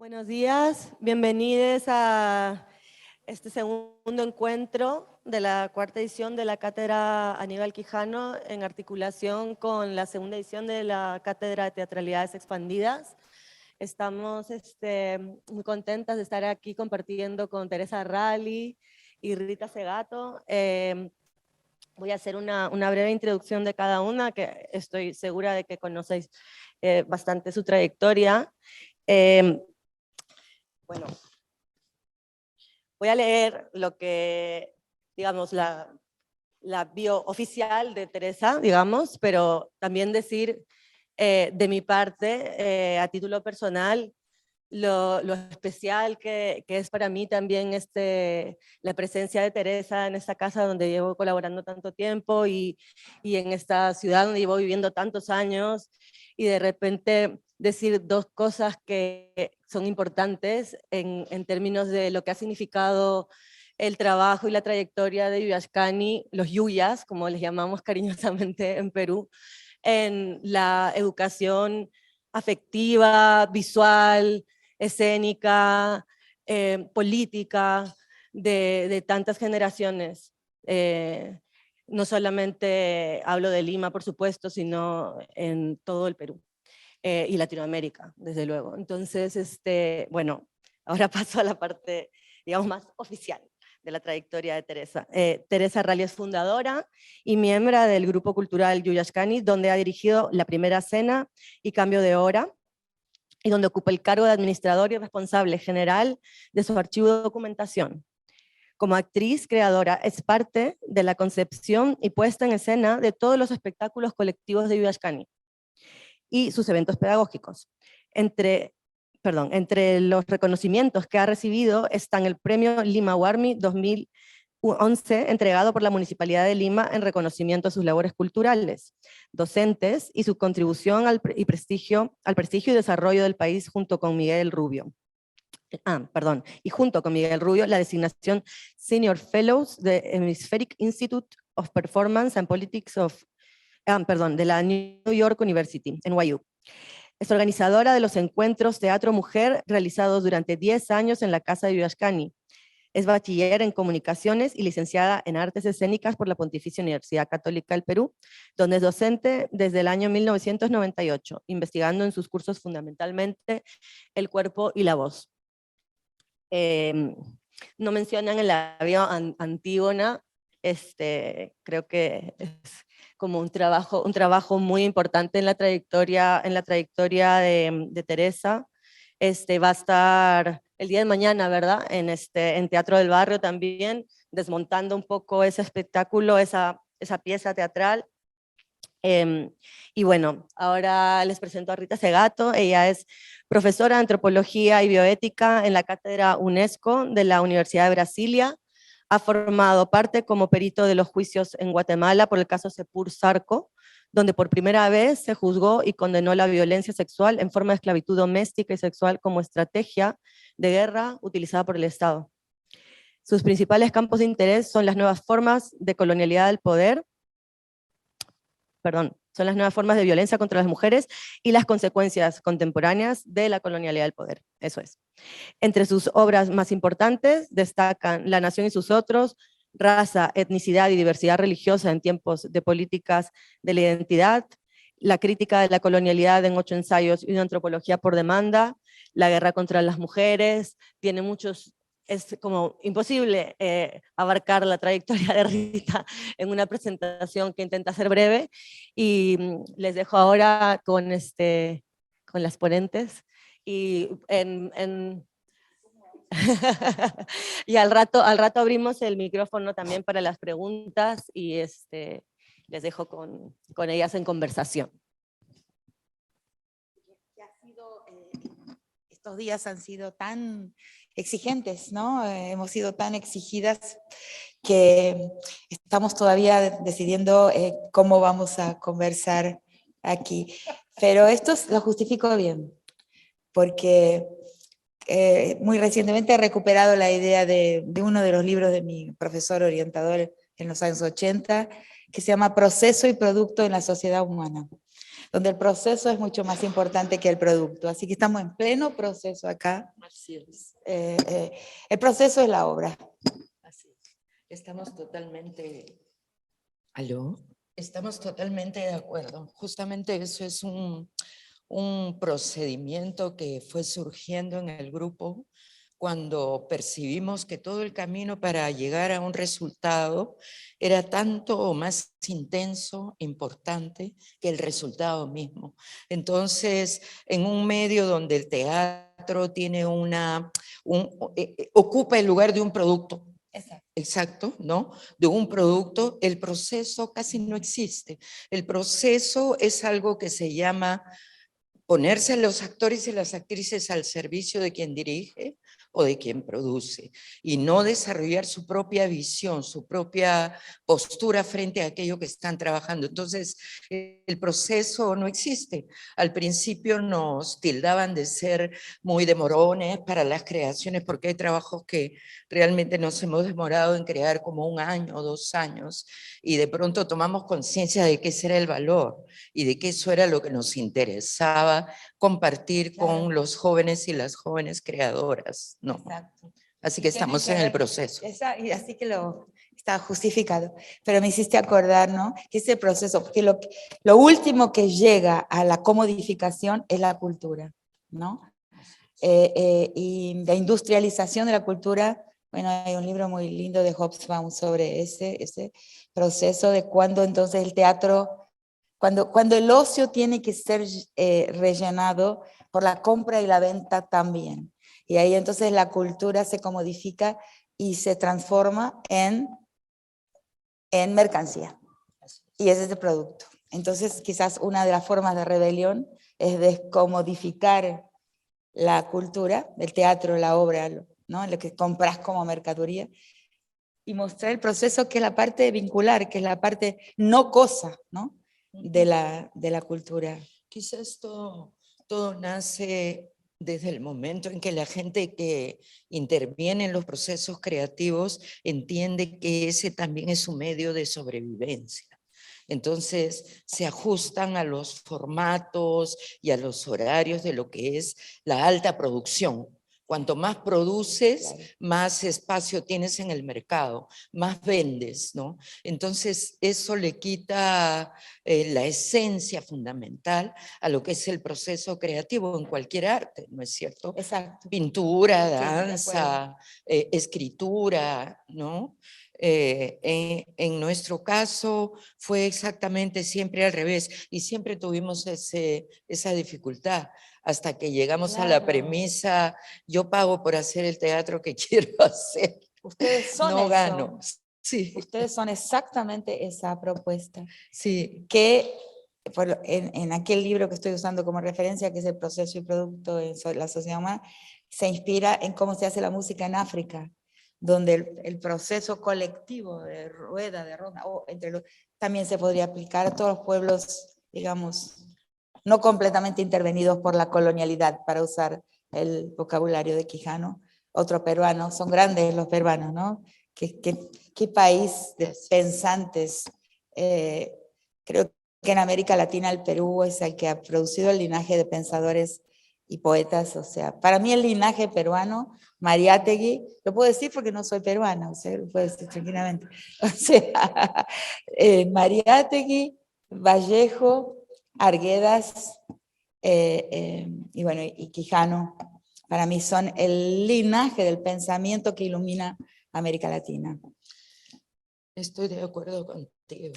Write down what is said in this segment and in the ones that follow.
Buenos días, bienvenidos a este segundo encuentro de la cuarta edición de la Cátedra Aníbal Quijano en articulación con la segunda edición de la Cátedra de Teatralidades Expandidas. Estamos muy contentas de estar aquí compartiendo con Teresa Rally y Rita Segato. Voy a hacer una breve introducción de cada una, que estoy segura de que conocéis bastante su trayectoria. Bueno, voy a leer lo que, digamos, la bio oficial de Teresa, digamos, pero también decir de mi parte, a título personal, lo especial que es para mí también la presencia de Teresa en esta casa donde llevo colaborando tanto tiempo y en esta ciudad donde llevo viviendo tantos años, y de repente decir dos cosas que son importantes en términos de lo que ha significado el trabajo y la trayectoria de Yuyashkani, los yuyas, como les llamamos cariñosamente en Perú, en la educación afectiva, visual, escénica, política de tantas generaciones. No solamente hablo de Lima, por supuesto, sino en todo el Perú y Latinoamérica, desde luego. Entonces, bueno, ahora paso a la parte, digamos, más oficial de la trayectoria de Teresa. Teresa Rally es fundadora y miembro del Grupo Cultural Yuyashkani, donde ha dirigido La Primera Cena y Cambio de Hora, y donde ocupa el cargo de administrador y responsable general de su archivo de documentación. Como actriz creadora, es parte de la concepción y puesta en escena de todos los espectáculos colectivos de Yuyashkani y sus eventos pedagógicos. Entre los reconocimientos que ha recibido están el premio Lima Warmi 2011, entregado por la Municipalidad de Lima en reconocimiento a sus labores culturales, docentes y su contribución al prestigio y desarrollo del país junto con Miguel Rubio. Y junto con Miguel Rubio, la designación Senior Fellows de Hemispheric Institute of Performance and Politics de la New York University, NYU. Es organizadora de los encuentros Teatro Mujer realizados durante 10 años en la Casa de Yuyashkani. Es bachiller en Comunicaciones y licenciada en Artes Escénicas por la Pontificia Universidad Católica del Perú, donde es docente desde el año 1998, investigando en sus cursos fundamentalmente el cuerpo y la voz. No mencionan en la bio Antígona, creo que es como un trabajo muy importante en la trayectoria de Teresa. Va a estar el día de mañana, ¿verdad? En Teatro del Barrio también, desmontando un poco ese espectáculo, esa pieza teatral. Y bueno, ahora les presento a Rita Segato. Ella es profesora de Antropología y Bioética en la Cátedra UNESCO de la Universidad de Brasilia. Ha formado parte como perito de los juicios en Guatemala por el caso Sepur Sarco, donde por primera vez se juzgó y condenó la violencia sexual en forma de esclavitud doméstica y sexual como estrategia de guerra utilizada por el Estado. Sus principales campos de interés son las nuevas formas de colonialidad del poder, son las nuevas formas de violencia contra las mujeres y las consecuencias contemporáneas de la colonialidad del poder. Eso es. Entre sus obras más importantes destacan La nación y sus otros, Raza, etnicidad y diversidad religiosa en tiempos de políticas de la identidad, La crítica de la colonialidad en 8 ensayos y una antropología por demanda, La guerra contra las mujeres. Tiene muchos. Es como imposible abarcar la trayectoria de Rita en una presentación que intenta ser breve, y les dejo ahora con las ponentes, y y al rato abrimos el micrófono también para las preguntas, y les dejo con ellas en conversación. Estos días han sido tan exigentes, ¿no? Hemos sido tan exigidas que estamos todavía decidiendo cómo vamos a conversar aquí. Pero esto lo justifico bien, porque muy recientemente he recuperado la idea de uno de los libros de mi profesor orientador en los años 80, que se llama Proceso y Producto en la Sociedad Humana, donde el proceso es mucho más importante que el producto. Así que estamos en pleno proceso acá. Así es. El proceso es la obra. Así es. Estamos totalmente... ¿Aló? Estamos totalmente de acuerdo. Justamente eso es un procedimiento que fue surgiendo en el grupo cuando percibimos que todo el camino para llegar a un resultado era tanto o más intenso, importante, que el resultado mismo. Entonces, en un medio donde el teatro tiene ocupa el lugar de un producto, exacto, ¿no? De un producto, el proceso casi no existe. El proceso es algo que se llama ponerse los actores y las actrices al servicio de quien dirige o de quien produce, y no desarrollar su propia visión, su propia postura frente a aquello que están trabajando. Entonces, el proceso no existe. Al principio nos tildaban de ser muy demorones para las creaciones, porque hay trabajos que realmente nos hemos demorado en crear como 1 año o 2 años, y de pronto tomamos conciencia de que ese era el valor y de que eso era lo que nos interesaba compartir con los jóvenes y las jóvenes creadoras, ¿no? Exacto. Así que estamos en el proceso. Y así que está justificado. Pero me hiciste acordar, ¿no? Que ese proceso, porque lo último que llega a la comodificación es la cultura, ¿no? Y la industrialización de la cultura, bueno, hay un libro muy lindo de Hobsbawm sobre ese proceso de cuando entonces el teatro, cuando el ocio tiene que ser rellenado por la compra y la venta también. Y ahí entonces la cultura se comodifica y se transforma en mercancía. Y ese es el producto. Entonces quizás una de las formas de rebelión es descomodificar la cultura, el teatro, la obra, ¿no? Lo que compras como mercadería, y mostrar el proceso que es la parte vincular, que es la parte no cosa, ¿no? De la cultura. Quizás todo nace desde el momento en que la gente que interviene en los procesos creativos entiende que ese también es un medio de sobrevivencia. Entonces se ajustan a los formatos y a los horarios de lo que es la alta producción. Cuanto más produces, más espacio tienes en el mercado, más vendes, ¿no? Entonces eso le quita la esencia fundamental a lo que es el proceso creativo en cualquier arte, ¿no es cierto? Exacto. Pintura, danza, escritura, ¿no? En nuestro caso fue exactamente siempre al revés, y siempre tuvimos esa dificultad hasta que llegamos a la premisa: yo pago por hacer el teatro que quiero hacer. Ustedes son no eso. gano. Sí. Ustedes son exactamente esa propuesta. Sí. Que en aquel libro que estoy usando como referencia, que es El proceso y producto en la sociedad humana, se inspira en cómo se hace la música en África, donde el proceso colectivo de rueda, de ronda, también se podría aplicar a todos los pueblos, digamos, no completamente intervenidos por la colonialidad, para usar el vocabulario de Quijano. Otro peruano, son grandes los peruanos, ¿no? ¿Qué país de pensantes? Creo que en América Latina el Perú es el que ha producido el linaje de pensadores y poetas. O sea, para mí el linaje peruano, Mariátegui, lo puedo decir porque no soy peruana, o sea, lo puedo decir tranquilamente. O sea, Mariátegui, Vallejo, Arguedas, y bueno, y Quijano, para mí son el linaje del pensamiento que ilumina América Latina. Estoy de acuerdo contigo.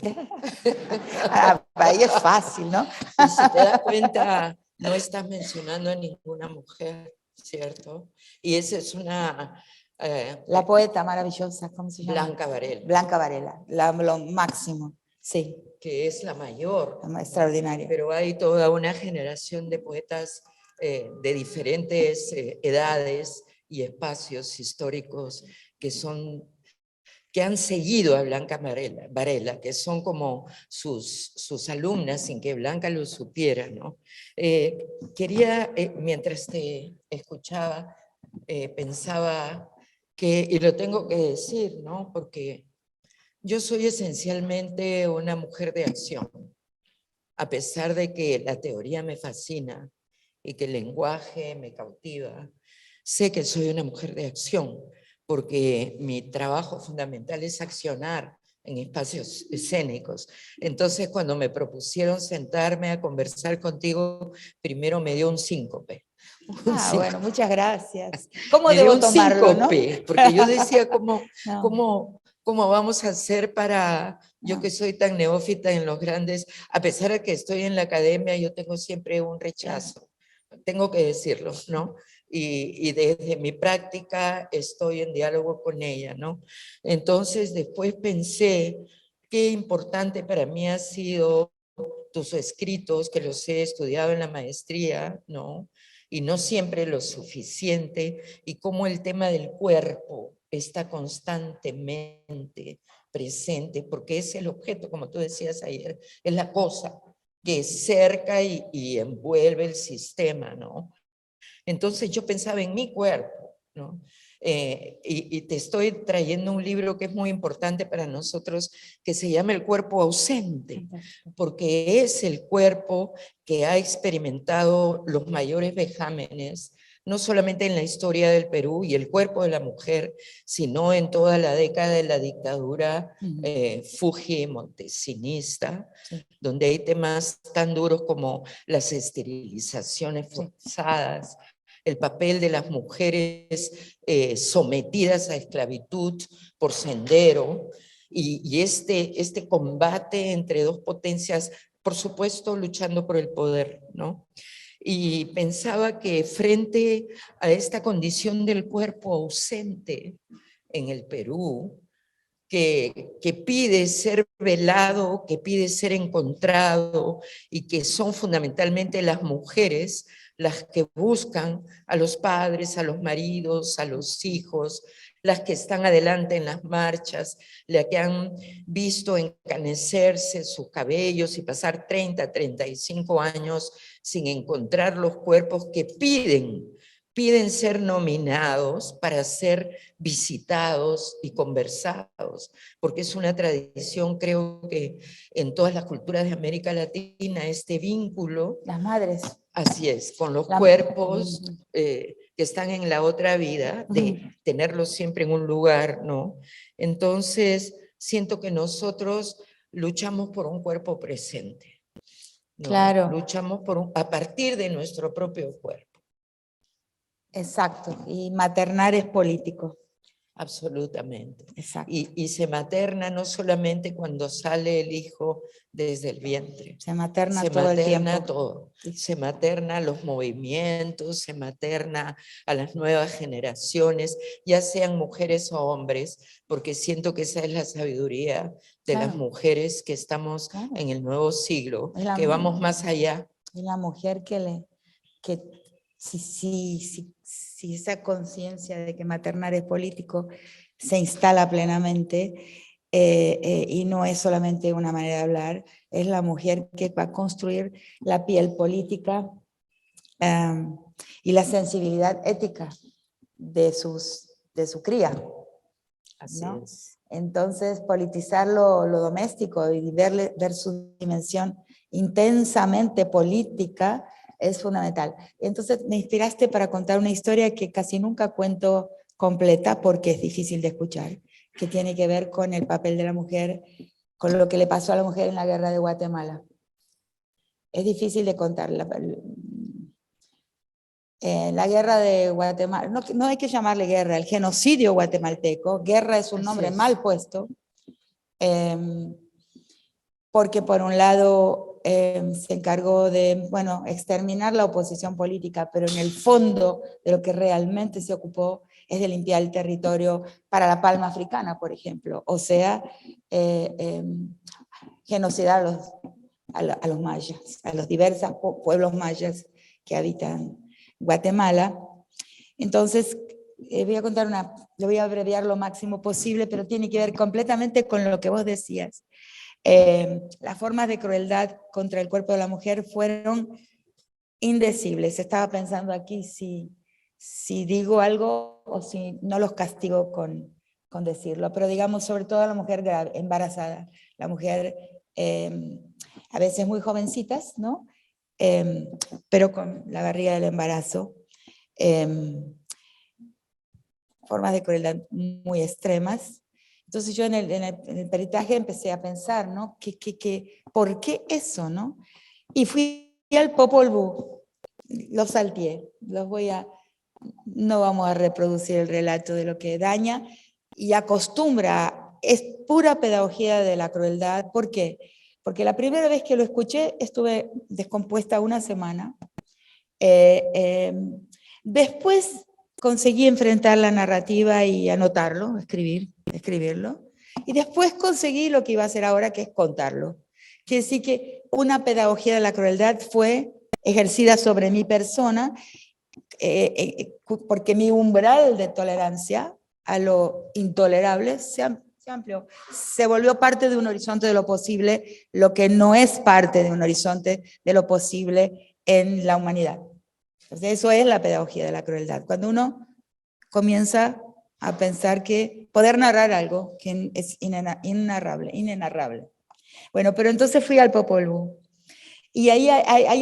Ahí es fácil, ¿no? Y si te das cuenta, no estás mencionando a ninguna mujer, ¿cierto? Y esa es una... la poeta maravillosa, ¿cómo se llama? Blanca Varela. Blanca Varela, lo máximo, sí. Que es la mayor. Extraordinaria. Pero hay toda una generación de poetas de diferentes edades y espacios históricos que han seguido a Blanca Varela, que son como sus alumnas sin que Blanca lo supiera, ¿no? Quería, mientras te escuchaba, pensaba que, y lo tengo que decir, ¿no? Porque yo soy esencialmente una mujer de acción. a pesar de que la teoría me fascina y que el lenguaje me cautiva, sé que soy una mujer de acción, porque mi trabajo fundamental es accionar en espacios escénicos. Entonces, cuando me propusieron sentarme a conversar contigo, primero me dio un síncope. Bueno, muchas gracias. ¿Cómo Me dio debo un tomarlo, no? síncope, porque yo decía, No. ¿cómo vamos a hacer para, yo No. que soy tan neófita en los grandes, a pesar de que estoy en la academia, yo tengo siempre un rechazo, tengo que decirlo, ¿no? Y desde mi práctica estoy en diálogo con ella, ¿no? Entonces después pensé, qué importante para mí ha sido tus escritos, que los he estudiado en la maestría, ¿no? Y no siempre lo suficiente, y cómo el tema del cuerpo está constantemente presente, porque es el objeto, como tú decías ayer, es la cosa que cerca y envuelve el sistema, ¿no? Entonces yo pensaba en mi cuerpo, ¿no? Y te estoy trayendo un libro que es muy importante para nosotros, que se llama El cuerpo ausente, porque es el cuerpo que ha experimentado los mayores vejámenes, no solamente en la historia del Perú y el cuerpo de la mujer, sino en toda la década de la dictadura Fuji-montesinista, donde hay temas tan duros como las esterilizaciones forzadas, el papel de las mujeres sometidas a esclavitud por Sendero, y este combate entre dos potencias, por supuesto, luchando por el poder, ¿no? Y pensaba que frente a esta condición del cuerpo ausente en el Perú, que pide ser velado, que pide ser encontrado, y que son fundamentalmente las mujeres las que buscan a los padres, a los maridos, a los hijos, las que están adelante en las marchas, las que han visto encanecerse sus cabellos y pasar 30, 35 años sin encontrar los cuerpos que piden ser nominados para ser visitados y conversados, porque es una tradición, creo que en todas las culturas de América Latina, este vínculo. Las madres. Así es, con los cuerpos que están en la otra vida, de tenerlos siempre en un lugar, ¿no? Entonces, siento que nosotros luchamos por un cuerpo presente, ¿no? Claro. Luchamos a partir de nuestro propio cuerpo. Exacto, y maternar es político. Absolutamente. Exacto. Y se materna no solamente cuando sale el hijo desde el vientre. Se materna se todo el materna tiempo. todo. Se materna los movimientos, se materna a las nuevas generaciones, ya sean mujeres o hombres, porque siento que esa es la sabiduría de las mujeres que estamos en el nuevo siglo, que vamos más allá. Es la mujer que si esa conciencia de que maternar es político se instala plenamente, y no es solamente una manera de hablar, es la mujer que va a construir la piel política y la sensibilidad ética de su cría. Así ¿no? es. Entonces, politizar lo doméstico y ver su dimensión intensamente política es fundamental. Entonces, me inspiraste para contar una historia que casi nunca cuento completa porque es difícil de escuchar, que tiene que ver con el papel de la mujer, con lo que le pasó a la mujer en la guerra de Guatemala. Es difícil de contar. La guerra de Guatemala, no hay que llamarle guerra, el genocidio guatemalteco, guerra es un nombre mal puesto, porque por un lado se encargó de, exterminar la oposición política, pero en el fondo de lo que realmente se ocupó es de limpiar el territorio para la palma africana, por ejemplo, o sea, genocidar a los mayas, a los diversos pueblos mayas que habitan Guatemala. Entonces, voy a contar lo voy a abreviar lo máximo posible, pero tiene que ver completamente con lo que vos decías. Las formas de crueldad contra el cuerpo de la mujer fueron indecibles. Estaba pensando aquí si digo algo o si no los castigo con decirlo, pero digamos sobre todo a la mujer embarazada, la mujer a veces muy jovencitas, ¿no? Pero con la barriga del embarazo, formas de crueldad muy extremas. Entonces yo en el peritaje empecé a pensar, ¿no? ¿Por qué eso, no? Y fui al Popol Vuh, los salteé, no vamos a reproducir el relato de lo que daña y acostumbra, es pura pedagogía de la crueldad. ¿Por qué? Porque la primera vez que lo escuché estuve descompuesta una semana. Después conseguí enfrentar la narrativa y anotarlo, escribirlo. Y después conseguí lo que iba a hacer ahora, que es contarlo. Quiere decir que una pedagogía de la crueldad fue ejercida sobre mi persona, porque mi umbral de tolerancia a lo intolerable se amplió. Se volvió parte de un horizonte de lo posible, lo que no es parte de un horizonte de lo posible en la humanidad. Entonces, eso es la pedagogía de la crueldad. Cuando uno comienza a pensar que poder narrar algo que es inenarrable. Bueno, pero entonces fui al Popol Vuh. Y ahí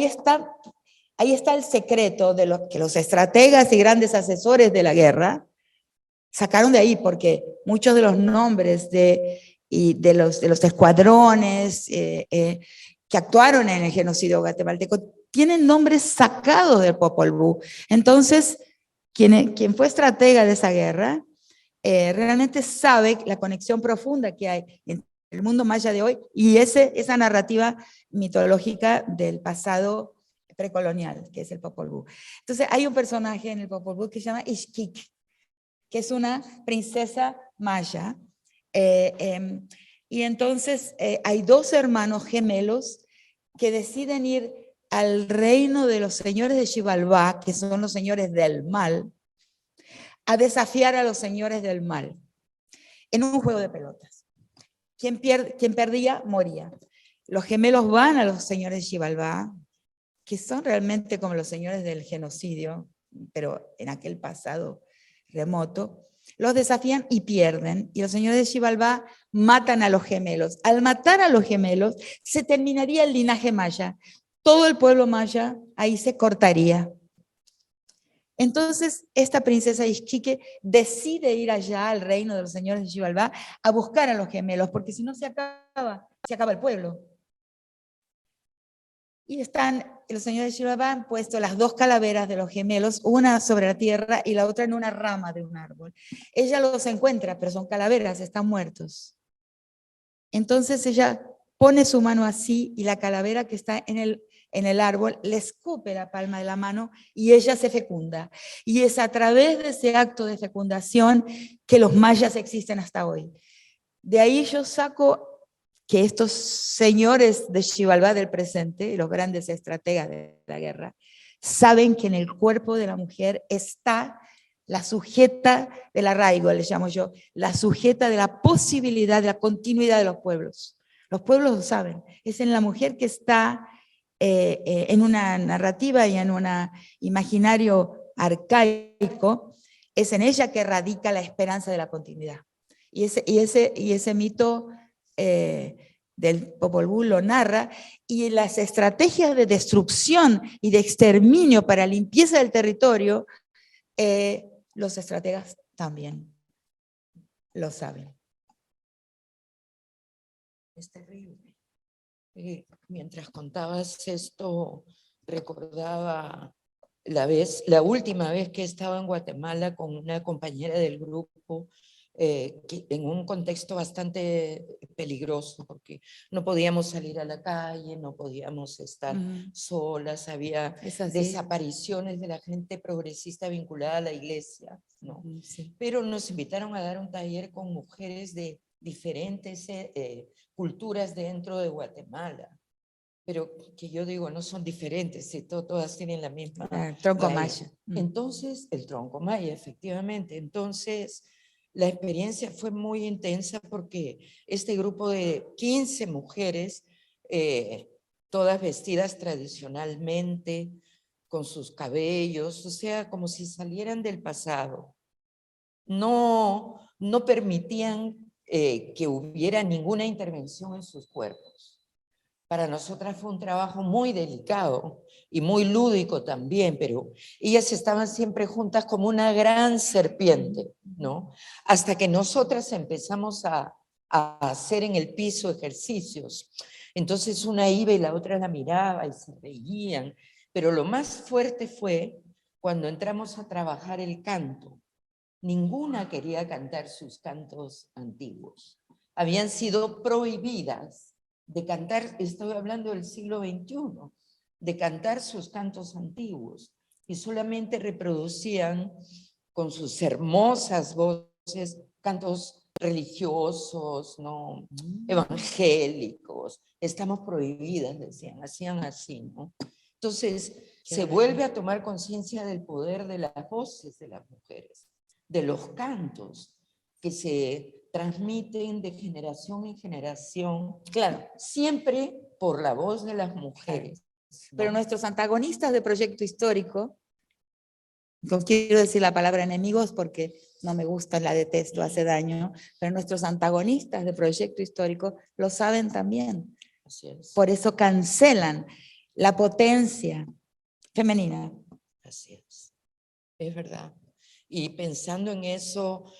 está el secreto de lo que los estrategas y grandes asesores de la guerra sacaron de ahí, porque muchos de los nombres de los escuadrones que actuaron en el genocidio guatemalteco tienen nombres sacados del Popol Vuh. Entonces, quien fue estratega de esa guerra realmente sabe la conexión profunda que hay entre el mundo maya de hoy y esa narrativa mitológica del pasado precolonial, que es el Popol Vuh. Entonces, hay un personaje en el Popol Vuh que se llama Ixquic, que es una princesa maya. Y entonces hay dos hermanos gemelos que deciden ir al reino de los señores de Xibalbá, que son los señores del mal, a desafiar a los señores del mal en un juego de pelotas. Quien perdía, moría. Los gemelos van a los señores de Xibalbá, que son realmente como los señores del genocidio, pero en aquel pasado remoto, los desafían y pierden. Y los señores de Xibalbá matan a los gemelos. Al matar a los gemelos, se terminaría el linaje maya. Todo el pueblo maya ahí se cortaría. Entonces, esta princesa Ixquique decide ir allá al reino de los señores de Xibalbá a buscar a los gemelos, porque si no se acaba el pueblo. Y los señores de Xibalbá han puesto las dos calaveras de los gemelos, una sobre la tierra y la otra en una rama de un árbol. Ella los encuentra, pero son calaveras, están muertos. Entonces ella pone su mano así y la calavera que está en el árbol le escupe la palma de la mano y ella se fecunda. Y es a través de ese acto de fecundación que los mayas existen hasta hoy. De ahí yo saco que estos señores de Xibalbá del presente, los grandes estrategas de la guerra, saben que en el cuerpo de la mujer está la sujeta del arraigo, le llamo yo, la sujeta de la posibilidad, de la continuidad de los pueblos. Los pueblos lo saben. Es en la mujer que está en una narrativa y en un imaginario arcaico, es en ella que radica la esperanza de la continuidad. Y ese mito del Popol Vuh lo narra, y las estrategias de destrucción y de exterminio para limpieza del territorio, los estrategas también lo saben. Es terrible. Mientras contabas esto, recordaba la última vez que estaba en Guatemala con una compañera del grupo, en un contexto bastante peligroso, porque no podíamos salir a la calle, no podíamos estar solas, había desapariciones de la gente progresista vinculada a la iglesia, ¿no? Sí. Pero nos invitaron a dar un taller con mujeres de diferentes culturas dentro de Guatemala, pero que yo digo, no son diferentes, todas tienen la misma... tronco maya. Entonces, el tronco maya, efectivamente. Entonces, la experiencia fue muy intensa porque este grupo de 15 mujeres, todas vestidas tradicionalmente, con sus cabellos, o sea, como si salieran del pasado, no permitían que hubiera ninguna intervención en sus cuerpos. Para nosotras fue un trabajo muy delicado y muy lúdico también, pero ellas estaban siempre juntas como una gran serpiente, ¿no? Hasta que nosotras empezamos a hacer en el piso ejercicios. Entonces una iba y la otra la miraba y se reían, pero lo más fuerte fue cuando entramos a trabajar el canto. Ninguna quería cantar sus cantos antiguos. Habían sido prohibidas de cantar, estoy hablando del siglo XXI, de cantar sus cantos antiguos, y solamente reproducían con sus hermosas voces cantos religiosos, ¿no? Evangélicos. Estamos prohibidas, decían, hacían así, ¿no? Entonces, se vuelve a tomar conciencia del poder de las voces de las mujeres, de los cantos que se transmiten de generación en generación, Claro. siempre por la voz de las mujeres. ¿No? Pero nuestros antagonistas de Proyecto Histórico, no quiero decir la palabra enemigos porque no me gusta, la detesto, hace daño, pero nuestros antagonistas de Proyecto Histórico lo saben también. Así es. Por eso cancelan la potencia femenina. Así es verdad. Y pensando en eso,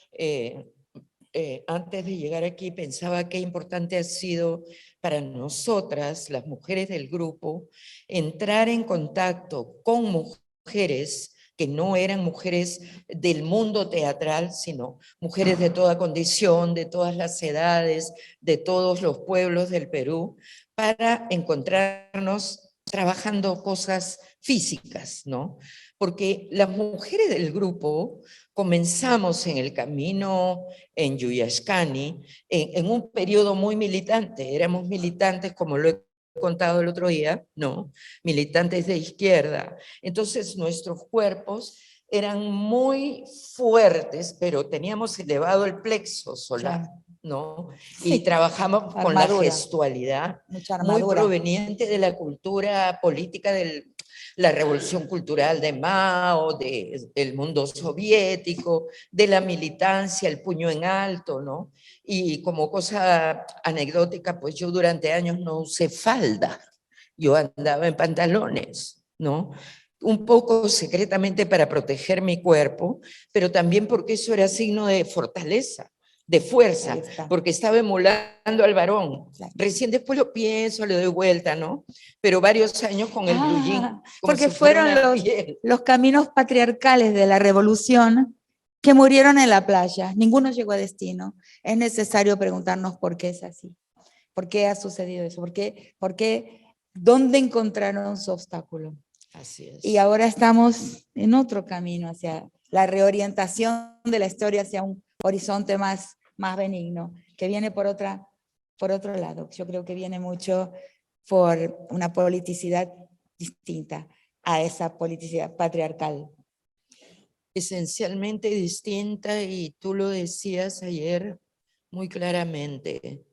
antes de llegar aquí pensaba qué importante ha sido para nosotras, las mujeres del grupo, entrar en contacto con mujeres que no eran mujeres del mundo teatral, sino mujeres de toda condición, de todas las edades, de todos los pueblos del Perú, para encontrarnos trabajando cosas físicas, ¿no? Porque las mujeres del grupo comenzamos en el camino en Yuyascani, en un periodo muy militante. Éramos militantes, como lo he contado el otro día, ¿no? Militantes de izquierda. Entonces nuestros cuerpos eran muy fuertes, pero teníamos elevado el plexo solar, ¿no? Y trabajamos con la gestualidad, muy proveniente de la cultura política de la revolución cultural de Mao, del mundo soviético, de la militancia, el puño en alto, ¿no? Y como cosa anecdótica, pues yo durante años no usé falda, yo andaba en pantalones, ¿no? Un poco secretamente para proteger mi cuerpo, pero también porque eso era signo de fortaleza, de fuerza, porque estaba emulando al varón. Claro. Recién después lo pienso, le doy vuelta, ¿no? Pero varios años con el blue jean. Porque si fueron los caminos patriarcales de la revolución que murieron en la playa. Ninguno llegó a destino. Es necesario preguntarnos por qué es así. ¿Por qué ha sucedido eso? ¿Por qué? ¿Dónde encontraron su obstáculo? Así es. Y ahora estamos en otro camino hacia la reorientación de la historia hacia un horizonte más benigno, que viene por otro lado. Yo creo que viene mucho por una politicidad distinta a esa politicidad patriarcal. Esencialmente distinta, y tú lo decías ayer muy claramente,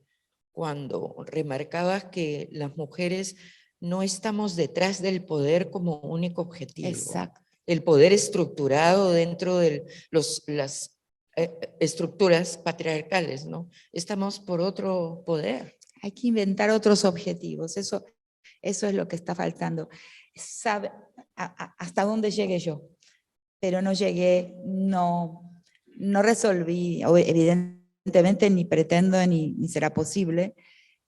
cuando remarcabas que las mujeres no estamos detrás del poder como único objetivo. Exacto. El poder estructurado dentro de las estructuras patriarcales, ¿no? Estamos por otro poder. Hay que inventar otros objetivos, eso es lo que está faltando. ¿Sabe hasta dónde llegué yo? Pero no llegué, no resolví, evidentemente ni pretendo ni será posible,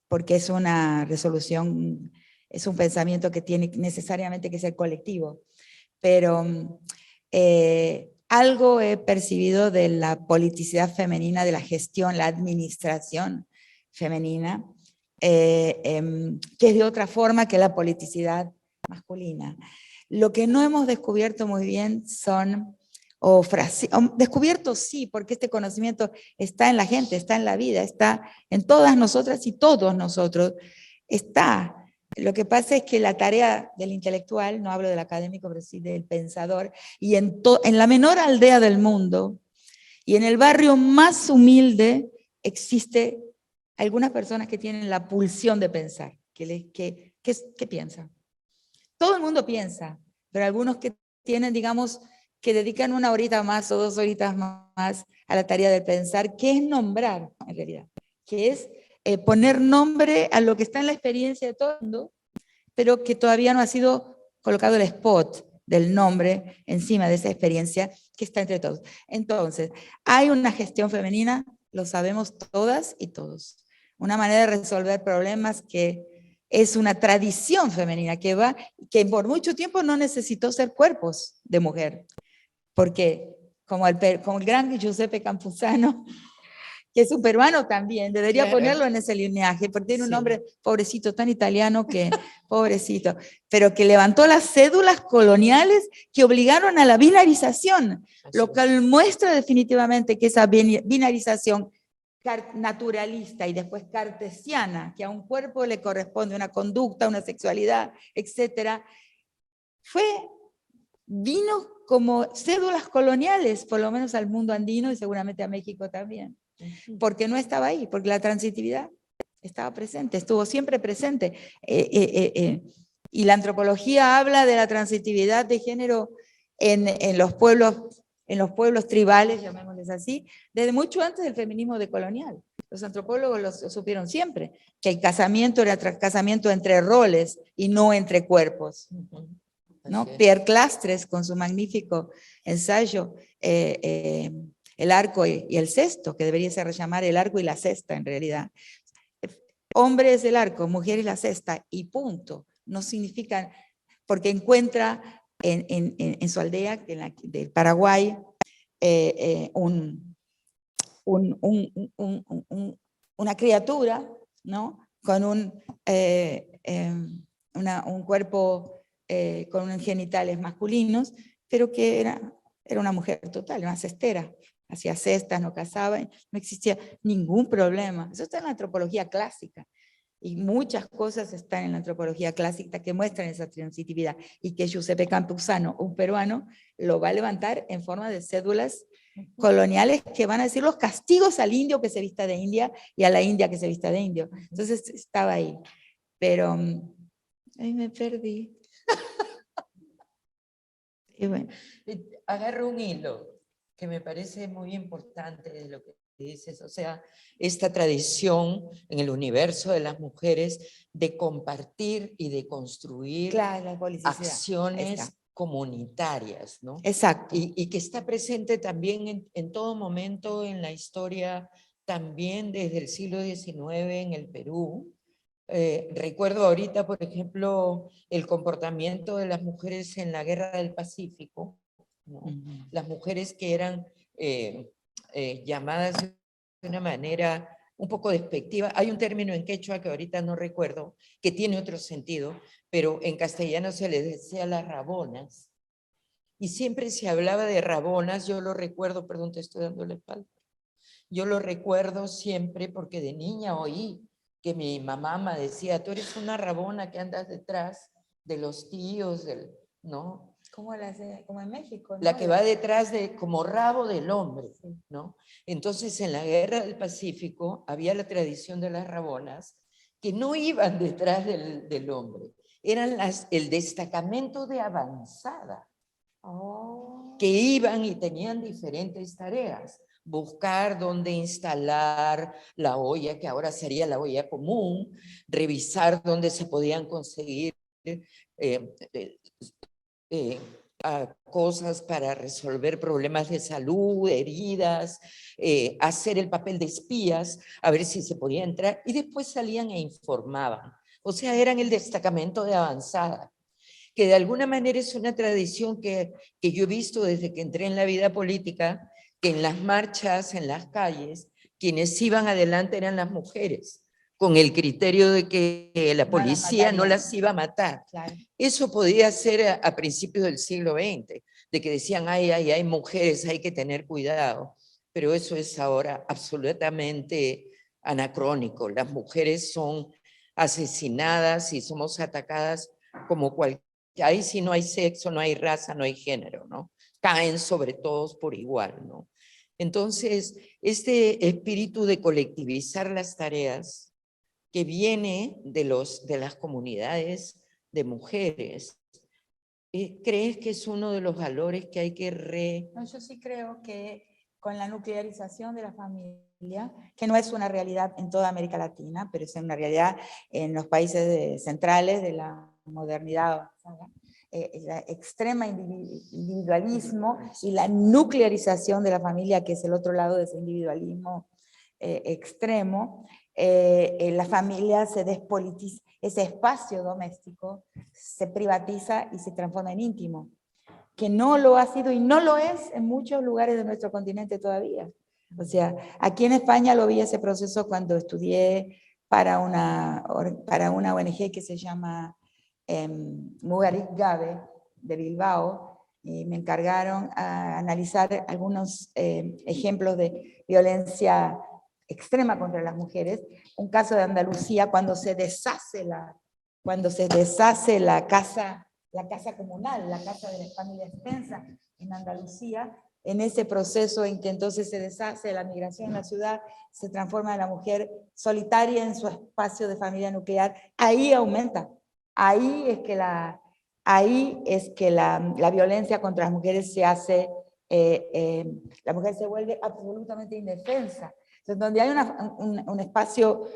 porque es una resolución, es un pensamiento que tiene necesariamente que ser colectivo. Pero algo he percibido de la politicidad femenina, de la gestión, la administración femenina, que es de otra forma que la politicidad masculina. Lo que no hemos descubierto muy bien son, descubierto sí, porque este conocimiento está en la gente, está en la vida, está en todas nosotras y todos nosotros, está. Lo que pasa es que la tarea del intelectual, no hablo del académico, pero sí del pensador, y en la menor aldea del mundo, y en el barrio más humilde, existe algunas personas que tienen la pulsión de pensar. ¿Qué piensan? Todo el mundo piensa, pero algunos que tienen, digamos, que dedican 1 horita más o 2 horitas más a la tarea del pensar, que es nombrar, en realidad, que es poner nombre a lo que está en la experiencia de todo el mundo, pero que todavía no ha sido colocado el spot del nombre encima de esa experiencia que está entre todos. Entonces, hay una gestión femenina, lo sabemos todas y todos. Una manera de resolver problemas que es una tradición femenina que por mucho tiempo no necesitó ser cuerpos de mujer, porque como el gran Giuseppe Campuzano, que es un peruano también, debería ponerlo en ese lineaje, porque tiene un nombre pobrecito, tan italiano que, pobrecito, pero que levantó las cédulas coloniales que obligaron a la binarización, lo cual muestra definitivamente que esa binarización naturalista y después cartesiana, que a un cuerpo le corresponde una conducta, una sexualidad, etcétera, vino como cédulas coloniales, por lo menos al mundo andino y seguramente a México también. Porque no estaba ahí, porque la transitividad estaba presente, estuvo siempre presente. Y la antropología habla de la transitividad de género en los pueblos tribales, llamémosles así, desde mucho antes del feminismo decolonial. Los antropólogos lo supieron siempre, que el casamiento era casamiento entre roles y no entre cuerpos. ¿No? Pierre Clastres, con su magnífico ensayo, El arco y el cesto, que debería ser llamar el arco y la cesta en realidad. Hombre es el arco, mujer es la cesta, y punto. No significa, porque encuentra en su aldea, del Paraguay, una criatura, ¿no? Con un cuerpo con unos genitales masculinos, pero que era una mujer total, una cestera. Hacía cestas, no casaba, no existía ningún problema. Eso está en la antropología clásica. Y muchas cosas están en la antropología clásica que muestran esa transitividad. Y que Giuseppe Campuzano, un peruano, lo va a levantar en forma de cédulas coloniales que van a decir los castigos al indio que se vista de india y a la india que se vista de indio. Entonces estaba ahí. Pero ahí me perdí. Y bueno. Agarro un hilo que me parece muy importante de lo que dices, o sea, esta tradición en el universo de las mujeres de compartir y de construir acciones comunitarias, ¿no? Exacto. Y que está presente también en todo momento en la historia, también desde el siglo XIX en el Perú. Recuerdo ahorita, por ejemplo, el comportamiento de las mujeres en la Guerra del Pacífico, ¿no? Las mujeres que eran llamadas de una manera un poco despectiva. Hay un término en quechua que ahorita no recuerdo, que tiene otro sentido, pero en castellano se les decía las rabonas. Y siempre se hablaba de rabonas, yo lo recuerdo, perdón, te estoy dando la espalda. Yo lo recuerdo siempre porque de niña oí que mi mamá me decía, tú eres una rabona que andas detrás de los tíos, ¿no? Como en México, ¿no? La que va detrás como rabo del hombre, ¿no? Entonces, en la Guerra del Pacífico había la tradición de las rabonas que no iban detrás del hombre, eran el destacamento de avanzada, que iban y tenían diferentes tareas. Buscar dónde instalar la olla, que ahora sería la olla común, revisar dónde se podían conseguir cosas para resolver problemas de salud, heridas, hacer el papel de espías, a ver si se podía entrar, y después salían e informaban. O sea, eran el destacamento de avanzada, que de alguna manera es una tradición que yo he visto desde que entré en la vida política, que en las marchas, en las calles, quienes iban adelante eran las mujeres, con el criterio de que la policía no las iba a matar. Claro. Eso podía ser a principios del siglo XX, de que decían, hay mujeres, hay que tener cuidado, pero eso es ahora absolutamente anacrónico. Las mujeres son asesinadas y somos atacadas como cualquier. Ahí sí no hay sexo, no hay raza, no hay género, ¿no? Caen sobre todos por igual, ¿no? Entonces, este espíritu de colectivizar las tareas que viene de las comunidades de mujeres, ¿crees que es uno de los valores que hay que No, yo sí creo que con la nuclearización de la familia, que no es una realidad en toda América Latina, pero es una realidad en los países centrales de la modernidad avanzada. El extrema individualismo y la nuclearización de la familia, que es el otro lado de ese individualismo extremo. La familia se despolitiza, ese espacio doméstico se privatiza y se transforma en íntimo, que no lo ha sido y no lo es en muchos lugares de nuestro continente todavía. O sea, aquí en España lo vi ese proceso cuando estudié para una ONG que se llama Mugarik Gabe, de Bilbao, y me encargaron a analizar algunos ejemplos de violencia extrema contra las mujeres. Un caso de Andalucía, cuando se deshace la casa comunal, la casa de la familia extensa en Andalucía, en ese proceso en que entonces se deshace la migración en la ciudad, se transforma en la mujer solitaria en su espacio de familia nuclear, ahí aumenta. Ahí es que la violencia contra las mujeres se hace, la mujer se vuelve absolutamente indefensa. Entonces, donde hay un espacio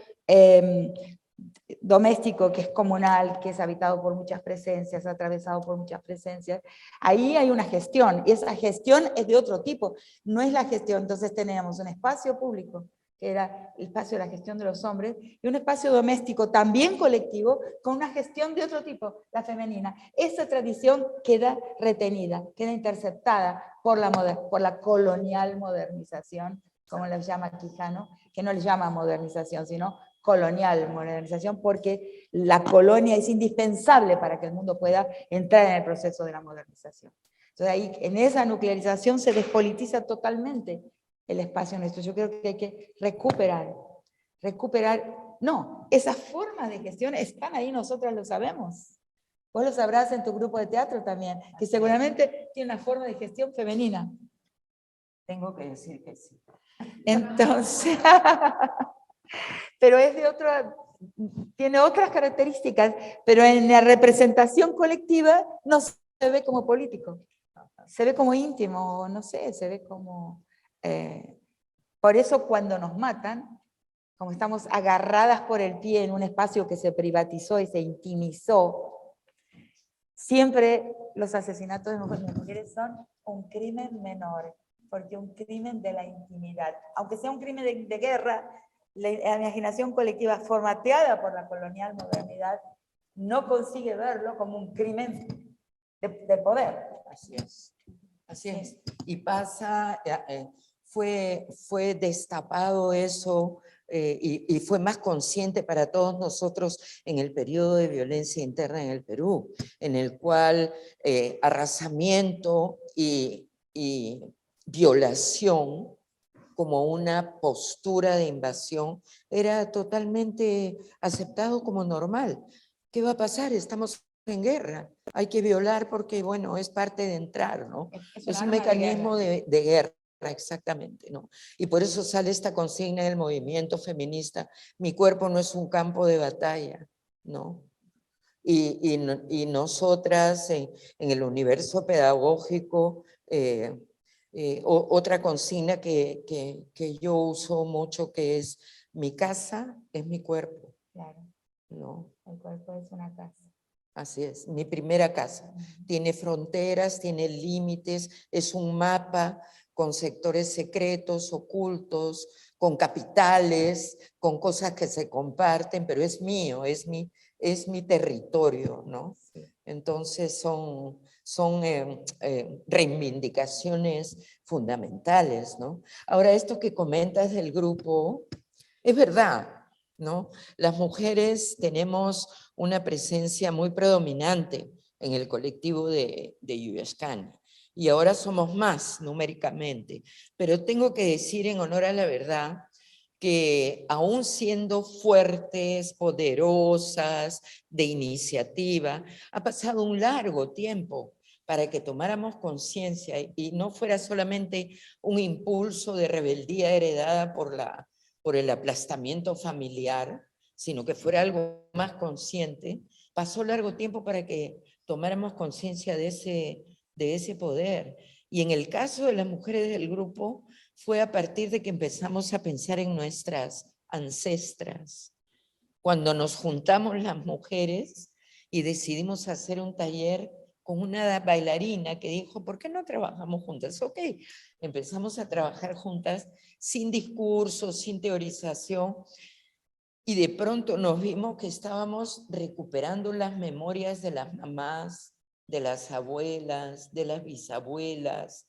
doméstico que es comunal, que es habitado por muchas presencias, atravesado por muchas presencias, ahí hay una gestión, y esa gestión es de otro tipo, no es la gestión. Entonces tenemos un espacio público, que era el espacio de la gestión de los hombres, y un espacio doméstico también colectivo, con una gestión de otro tipo, la femenina. Esa tradición queda retenida, queda interceptada por la colonial modernización, como le llama Quijano, que no le llama modernización, sino colonial modernización, porque la colonia es indispensable para que el mundo pueda entrar en el proceso de la modernización. Entonces ahí, en esa nuclearización se despolitiza totalmente el espacio nuestro. Yo creo que hay que recuperar, no, esas formas de gestión están ahí, nosotras lo sabemos. Vos lo sabrás en tu grupo de teatro también, que seguramente tiene una forma de gestión femenina. Tengo que decir que sí. Entonces, pero es de otra, tiene otras características, pero en la representación colectiva no se ve como político, se ve como íntimo, no sé, se ve como... por eso cuando nos matan, como estamos agarradas por el pie en un espacio que se privatizó y se intimizó, siempre los asesinatos de mujeres son un crimen menor, porque un crimen de la intimidad, aunque sea un crimen de guerra, la imaginación colectiva formateada por la colonial modernidad no consigue verlo como un crimen de poder. Así es, así es. Y pasa, fue destapado eso y fue más consciente para todos nosotros en el periodo de violencia interna en el Perú, en el cual arrasamiento y violación como una postura de invasión era totalmente aceptado como normal. ¿Qué va a pasar? Estamos en guerra. Hay que violar porque, bueno, es parte de entrar, ¿no? Es un mecanismo de guerra, exactamente, ¿no? Y por eso sale esta consigna del movimiento feminista: mi cuerpo no es un campo de batalla, ¿no? Y nosotras en el universo pedagógico, otra consigna que yo uso mucho, que es: mi casa es mi cuerpo. Claro. ¿No? El cuerpo es una casa. Así es, mi primera casa. Tiene fronteras, tiene límites, es un mapa con sectores secretos, ocultos, con capitales, con cosas que se comparten, pero es mío, es mi territorio, ¿no? Sí. Entonces son reivindicaciones fundamentales, ¿no? Ahora, esto que comentas del grupo, es verdad, ¿no? Las mujeres tenemos una presencia muy predominante en el colectivo de Yuyascani, y ahora somos más numéricamente, pero tengo que decir en honor a la verdad que aún siendo fuertes, poderosas, de iniciativa, ha pasado un largo tiempo para que tomáramos conciencia y no fuera solamente un impulso de rebeldía heredada por el aplastamiento familiar, sino que fuera algo más consciente. Pasó largo tiempo para que tomáramos conciencia de ese poder. Y en el caso de las mujeres del grupo, fue a partir de que empezamos a pensar en nuestras ancestras. Cuando nos juntamos las mujeres y decidimos hacer un taller con una bailarina que dijo, ¿por qué no trabajamos juntas? Ok, empezamos a trabajar juntas sin discurso, sin teorización, y de pronto nos vimos que estábamos recuperando las memorias de las mamás, de las abuelas, de las bisabuelas,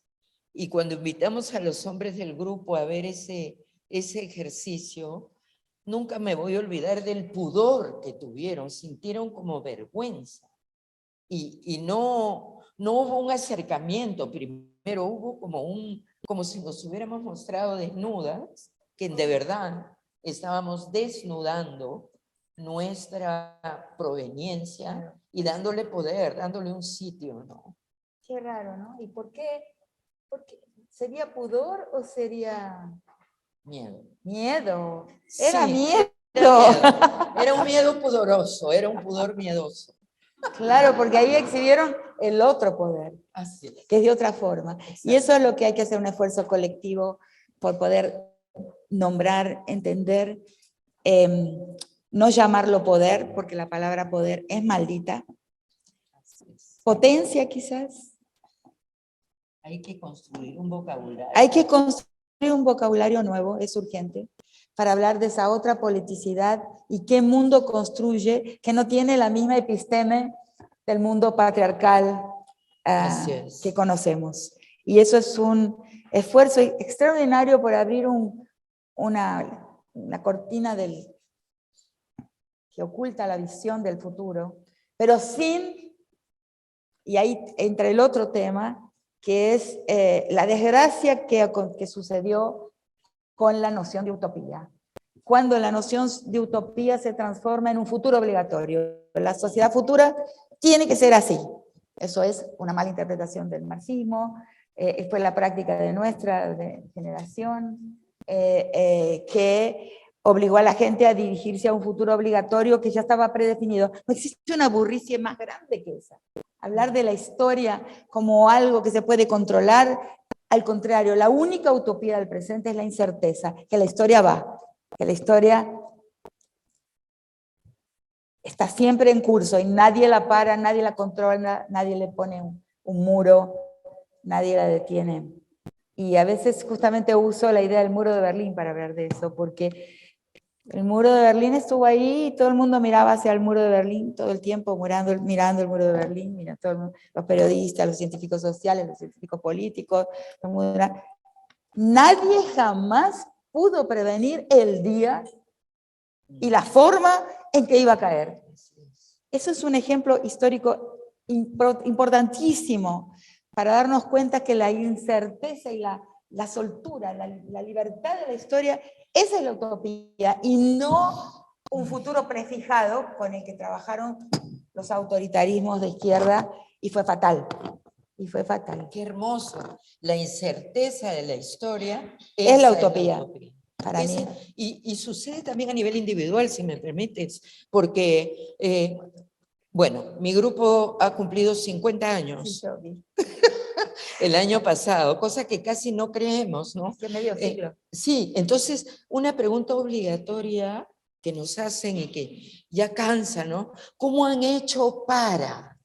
y cuando invitamos a los hombres del grupo a ver ese ejercicio, nunca me voy a olvidar del pudor que tuvieron, sintieron como vergüenza. Y no hubo un acercamiento, primero hubo como si nos hubiéramos mostrado desnudas, que de verdad estábamos desnudando nuestra proveniencia y dándole poder, dándole un sitio, ¿no? Qué raro, ¿no? ¿Y por qué? ¿Sería pudor o sería Miedo. miedo? Sí, Era miedo. Era un miedo pudoroso, era un pudor miedoso. Claro, porque ahí exhibieron el otro poder, Así es. que es de otra forma. Exacto. Y eso es lo que hay que hacer, un esfuerzo colectivo por poder nombrar, entender, no llamarlo poder, porque la palabra poder es maldita. Así es. Potencia quizás. Hay que construir un vocabulario. Hay que construir un vocabulario nuevo, es urgente, para hablar de esa otra politicidad y qué mundo construye que no tiene la misma episteme del mundo patriarcal que conocemos. Y eso es un esfuerzo extraordinario por abrir una cortina que oculta la visión del futuro, pero sin, y ahí entra el otro tema, que es la desgracia que sucedió con la noción de utopía. Cuando la noción de utopía se transforma en un futuro obligatorio. La sociedad futura tiene que ser así. Eso es una mala interpretación del marxismo, fue la práctica de nuestra generación, que obligó a la gente a dirigirse a un futuro obligatorio que ya estaba predefinido. No existe una burricie más grande que esa. Hablar de la historia como algo que se puede controlar, al contrario, la única utopía del presente es la incerteza, que la historia va, que la historia está siempre en curso y nadie la para, nadie la controla, nadie le pone un muro, nadie la detiene. Y a veces justamente uso la idea del muro de Berlín para hablar de eso, porque el muro de Berlín estuvo ahí y todo el mundo miraba hacia el muro de Berlín todo el tiempo, mirando el muro de Berlín, los periodistas, los científicos sociales, los científicos políticos. Nadie jamás pudo prevenir el día y la forma en que iba a caer. Eso es un ejemplo histórico importantísimo para darnos cuenta que la incerteza y la soltura, la libertad de la historia, esa es la utopía y no un futuro prefijado con el que trabajaron los autoritarismos de izquierda y fue fatal. Y fue fatal. Qué hermoso. La incerteza de la historia es la utopía. Para mí. Y sucede también a nivel individual, si me permites, porque, bueno, mi grupo ha cumplido 50 años. Sí, yo vi. El año pasado, cosa que casi no creemos, ¿no? Es medio siglo. Sí, entonces una pregunta obligatoria que nos hacen y que ya cansa, ¿no? ¿Cómo han hecho para?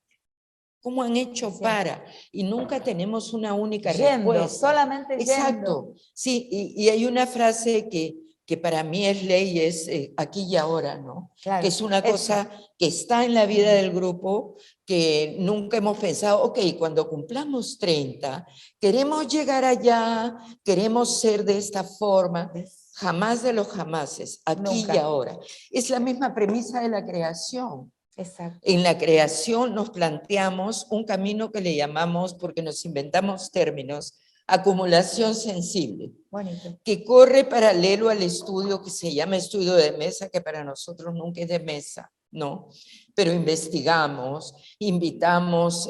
¿Cómo han hecho para? Y nunca tenemos una única respuesta. Solamente Exacto. Yendo. Sí, y hay una frase que para mí es ley, es aquí y ahora, ¿no? Claro. Que es una cosa que está en la vida del grupo, que nunca hemos pensado, ok, cuando cumplamos 30, queremos llegar allá, queremos ser de esta forma. Jamás de los jamases, aquí Nunca. y ahora. Es la misma premisa de la creación. Exacto. En la creación nos planteamos un camino que le llamamos, porque nos inventamos términos, acumulación sensible, Bonito. que corre paralelo al estudio que se llama estudio de mesa, que para nosotros nunca es de mesa, ¿no? Pero investigamos, invitamos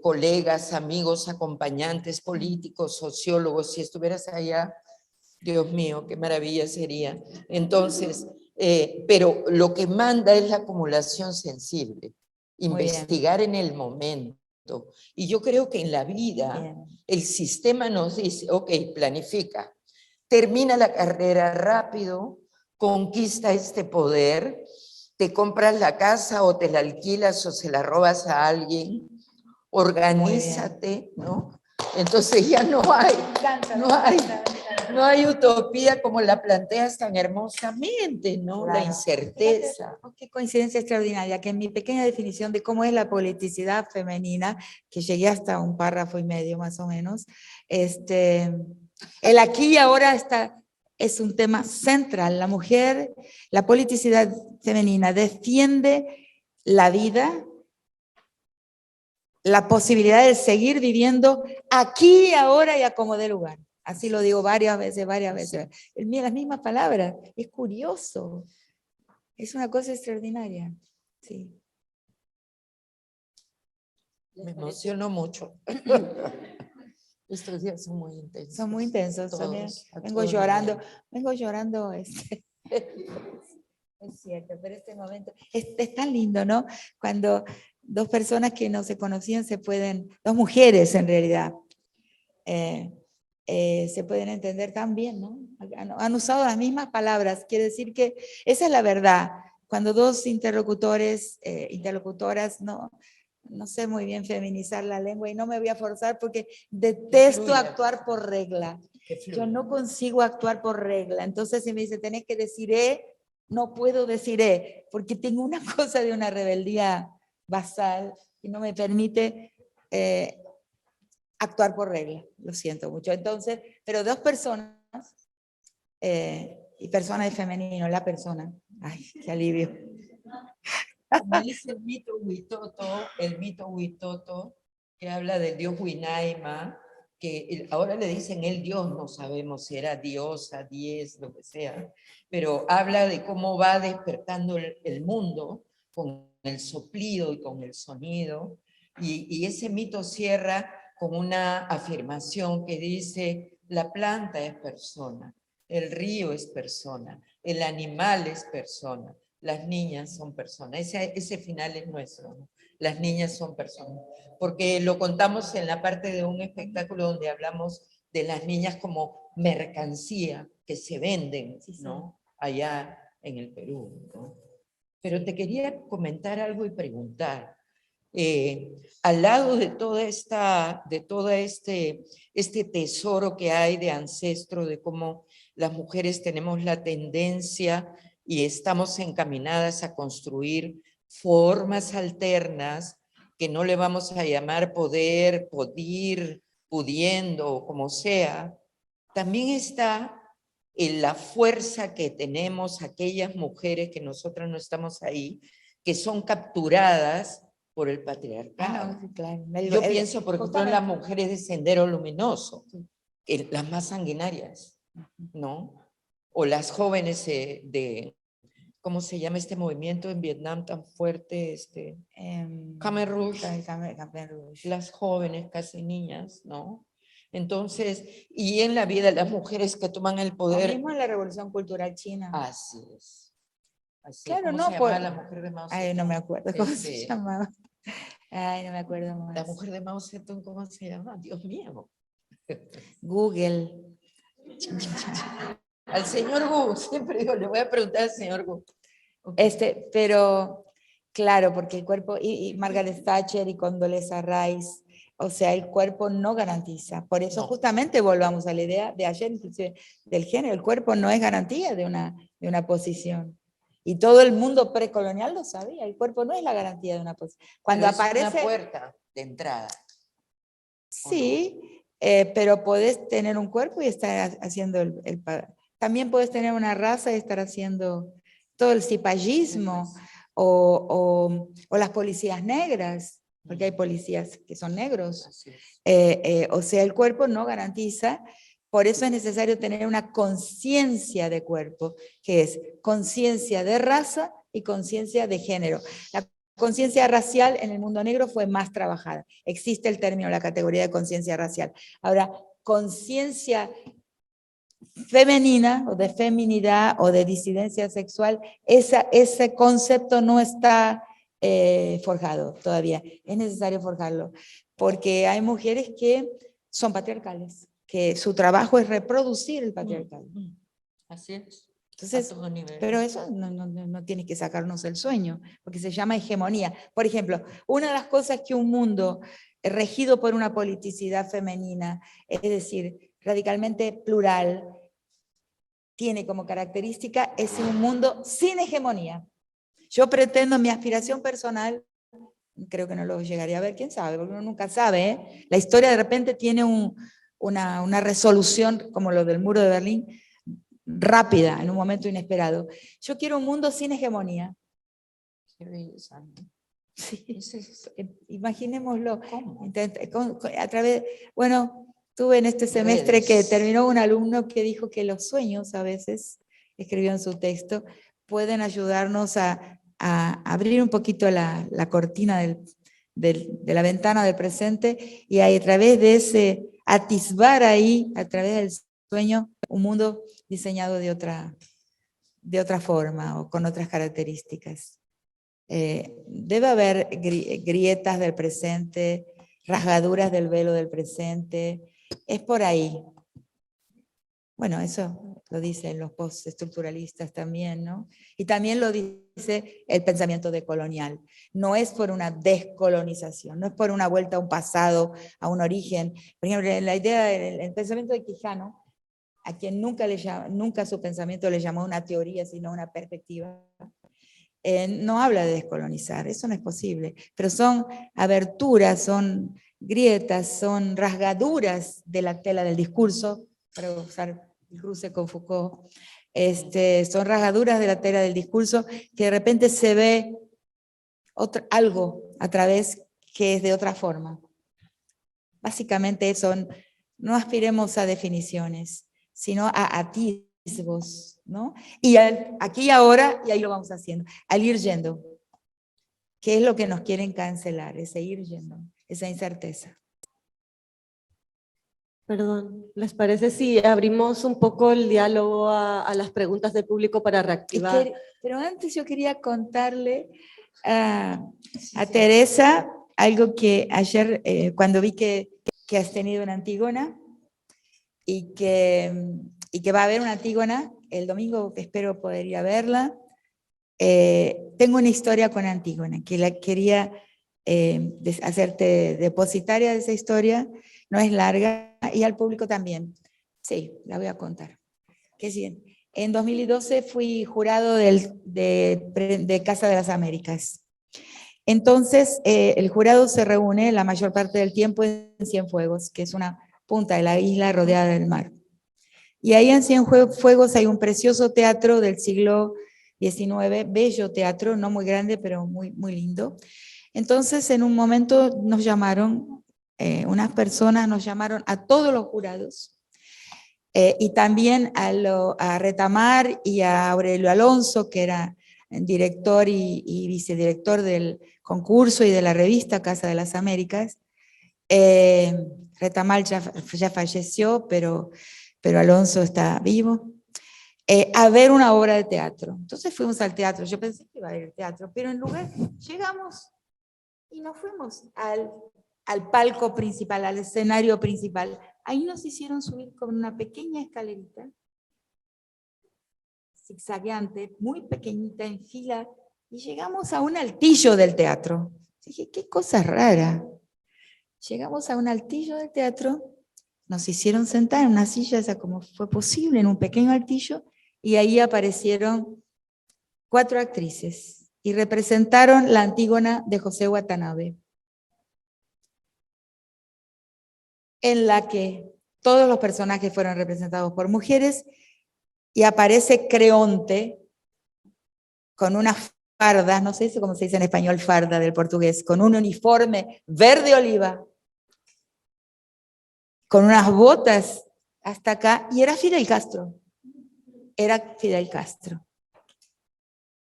colegas, amigos, acompañantes, políticos, sociólogos. Si estuvieras allá, Dios mío, qué maravilla sería. Entonces, pero lo que manda es la acumulación sensible, investigar en el momento, Y yo creo que en la vida Bien. el sistema nos dice, ok, planifica, termina la carrera rápido, conquista este poder, te compras la casa o te la alquilas o se la robas a alguien, organízate, ¿no? Entonces ya no hay, no hay utopía como la planteas tan hermosamente, ¿no? Claro. La incerteza. Qué coincidencia extraordinaria, que en mi pequeña definición de cómo es la politicidad femenina, que llegué hasta un párrafo y medio más o menos, el aquí y ahora es un tema central. La mujer, la politicidad femenina defiende la vida, la posibilidad de seguir viviendo aquí, ahora y a como dé lugar. Así lo digo varias veces. Las mismas palabras. Es curioso. Es una cosa extraordinaria. Sí. Me emociono mucho. Estos días son muy intensos. Son muy intensos. Todos, También a vengo todo llorando. nivel. Vengo llorando. Es cierto, pero este momento es tan lindo, ¿no? Cuando dos personas que no se conocían dos mujeres en realidad, se pueden entender tan bien, ¿no? Han usado las mismas palabras, quiere decir que esa es la verdad. Cuando dos interlocutores, interlocutoras, no sé muy bien feminizar la lengua y no me voy a forzar porque detesto fluya. actuar por regla. Que fluya. Yo no consigo actuar por regla. Entonces, si me dice, tenés que decir no puedo decir porque tengo una cosa de una rebeldía basal que no me permite actuar por regla. Lo siento mucho. Entonces, pero dos personas, y persona de femenino, la persona. Ay, qué alivio. Como dice el mito Huitoto, que habla del dios Huinaima, que ahora le dicen el dios, no sabemos si era diosa, 10, lo que sea, pero habla de cómo va despertando el mundo con el soplido y con el sonido, y ese mito cierra con una afirmación que dice, la planta es persona, el río es persona, el animal es persona, las niñas son personas. Ese final es nuestro, ¿no? Las niñas son personas. Porque lo contamos en la parte de un espectáculo donde hablamos de las niñas como mercancía que se venden, ¿no? Allá en el Perú, ¿no? Pero te quería comentar algo y preguntar. Al lado de todo este tesoro que hay de ancestro, de cómo las mujeres tenemos la tendencia y estamos encaminadas a construir formas alternas que no le vamos a llamar poder, podir, pudiendo, como sea, también está en la fuerza que tenemos aquellas mujeres que nosotras no estamos ahí, que son capturadas por el patriarcado. No, sí, claro. Yo pienso, por ejemplo, en las mujeres de Sendero Luminoso, las más sanguinarias, ¿no? O las jóvenes ¿cómo se llama este movimiento en Vietnam tan fuerte? Khmer Rouge. Khmer Rouge. Las jóvenes, casi niñas, ¿no? Entonces, y en la vida, las mujeres que toman el Lo poder. mismo en la Revolución Cultural China. Así es. Así Claro, ¿cómo no, se llamaba la mujer de Mao Zedong? Ay, no me acuerdo cómo se llamaba. Ay, no me acuerdo más. La mujer de Mao Zedong, ¿cómo se llama? Dios mío. Google. Al señor Gu, siempre digo, le voy a preguntar al señor Gu. Okay. Pero, claro, porque el cuerpo, y Margaret Thatcher y Condoleezza Rice, o sea, el cuerpo no garantiza. Por eso justamente volvamos a la idea de ayer, inclusive, del género. El cuerpo no es garantía de una posición. Y todo el mundo precolonial lo sabía. El cuerpo no es la garantía de una posición. Cuando pero aparece... es una puerta de entrada. Sí, pero podés tener un cuerpo y estar haciendo también puedes tener una raza y estar haciendo todo el cipallismo o las policías negras, porque hay policías que son negros. O sea, el cuerpo no garantiza, por eso es necesario tener una conciencia de cuerpo, que es conciencia de raza y conciencia de género. La conciencia racial en el mundo negro fue más trabajada. Existe el término, la categoría de conciencia racial. Ahora, conciencia femenina o de feminidad o de disidencia sexual, ese concepto no está forjado todavía. Es necesario forjarlo, porque hay mujeres que son patriarcales, que su trabajo es reproducir el patriarcado. Así es. Entonces, A todo nivel. pero eso no tiene que sacarnos el sueño, porque se llama hegemonía. Por ejemplo, una de las cosas que un mundo regido por una politicidad femenina, es decir, radicalmente plural, tiene como característica es un mundo sin hegemonía. Yo pretendo, mi aspiración personal, creo que no lo llegaré a ver, quién sabe, porque uno nunca sabe, ¿eh? La historia de repente tiene una resolución como lo del muro de Berlín, rápida, en un momento inesperado. Yo quiero un mundo sin hegemonía. Qué belleza, ¿no? Sí, imaginémoslo. A través, bueno, tuve en este semestre que terminó un alumno que dijo que los sueños a veces, escribió en su texto, pueden ayudarnos a abrir un poquito la cortina de la ventana del presente y a través de ese atisbar ahí, a través del sueño, un mundo diseñado de otra forma o con otras características. Debe haber grietas del presente, rasgaduras del velo del presente, es por ahí. Bueno, eso lo dicen los postestructuralistas también, ¿no? Y también lo dice el pensamiento decolonial. No es por una descolonización, no es por una vuelta a un pasado, a un origen. Por ejemplo, la idea, el pensamiento de Quijano, a quien nunca su pensamiento le llamó una teoría, sino una perspectiva, no habla de descolonizar, eso no es posible, pero son aberturas, son grietas, son rasgaduras de la tela del discurso, para usar el cruce con Foucault, son rasgaduras de la tela del discurso que de repente se ve algo a través que es de otra forma. Básicamente no aspiremos a definiciones, sino a atisbos, ¿no? Y aquí y ahora, y ahí lo vamos haciendo, al ir yendo. ¿Qué es lo que nos quieren cancelar? Ese ir yendo, esa incerteza. Perdón, ¿les parece si abrimos un poco el diálogo a las preguntas del público para reactivar? Pero antes yo quería contarle a Teresa algo que ayer, cuando vi que has tenido una Antígona y que va a haber una Antígona, el domingo espero poder ir a verla. Tengo una historia con Antígona, que la quería hacerte depositaria de esa historia, no es larga, y al público también. Sí, la voy a contar. Que sí, en 2012 fui jurado de Casa de las Américas. Entonces, el jurado se reúne la mayor parte del tiempo en Cienfuegos, que es una punta de la isla rodeada del mar. Y ahí en Cienfuegos hay un precioso teatro del siglo XIX, bello teatro, no muy grande, pero muy, muy lindo. Entonces, en un momento nos llamaron, unas personas nos llamaron a todos los jurados, y también a Retamar y a Aurelio Alonso, que era director y vicedirector del concurso y de la revista Casa de las Américas. Retamar ya falleció, pero Alonso está vivo. A ver una obra de teatro. Entonces fuimos al teatro. Yo pensé que iba a ir al teatro, pero en lugar llegamos y nos fuimos al palco principal, al escenario principal. Ahí nos hicieron subir con una pequeña escalerita, zigzagueante, muy pequeñita en fila, y llegamos a un altillo del teatro. Dije, qué cosa rara. Llegamos a un altillo del teatro, nos hicieron sentar en una silla, esa como fue posible, en un pequeño altillo, y ahí aparecieron 4 actrices y representaron la Antígona de José Watanabe, en la que todos los personajes fueron representados por mujeres y aparece Creonte con unas fardas, no sé cómo se dice en español farda del portugués, con un uniforme verde oliva, con unas botas hasta acá, y era Fidel Castro. Era Fidel Castro.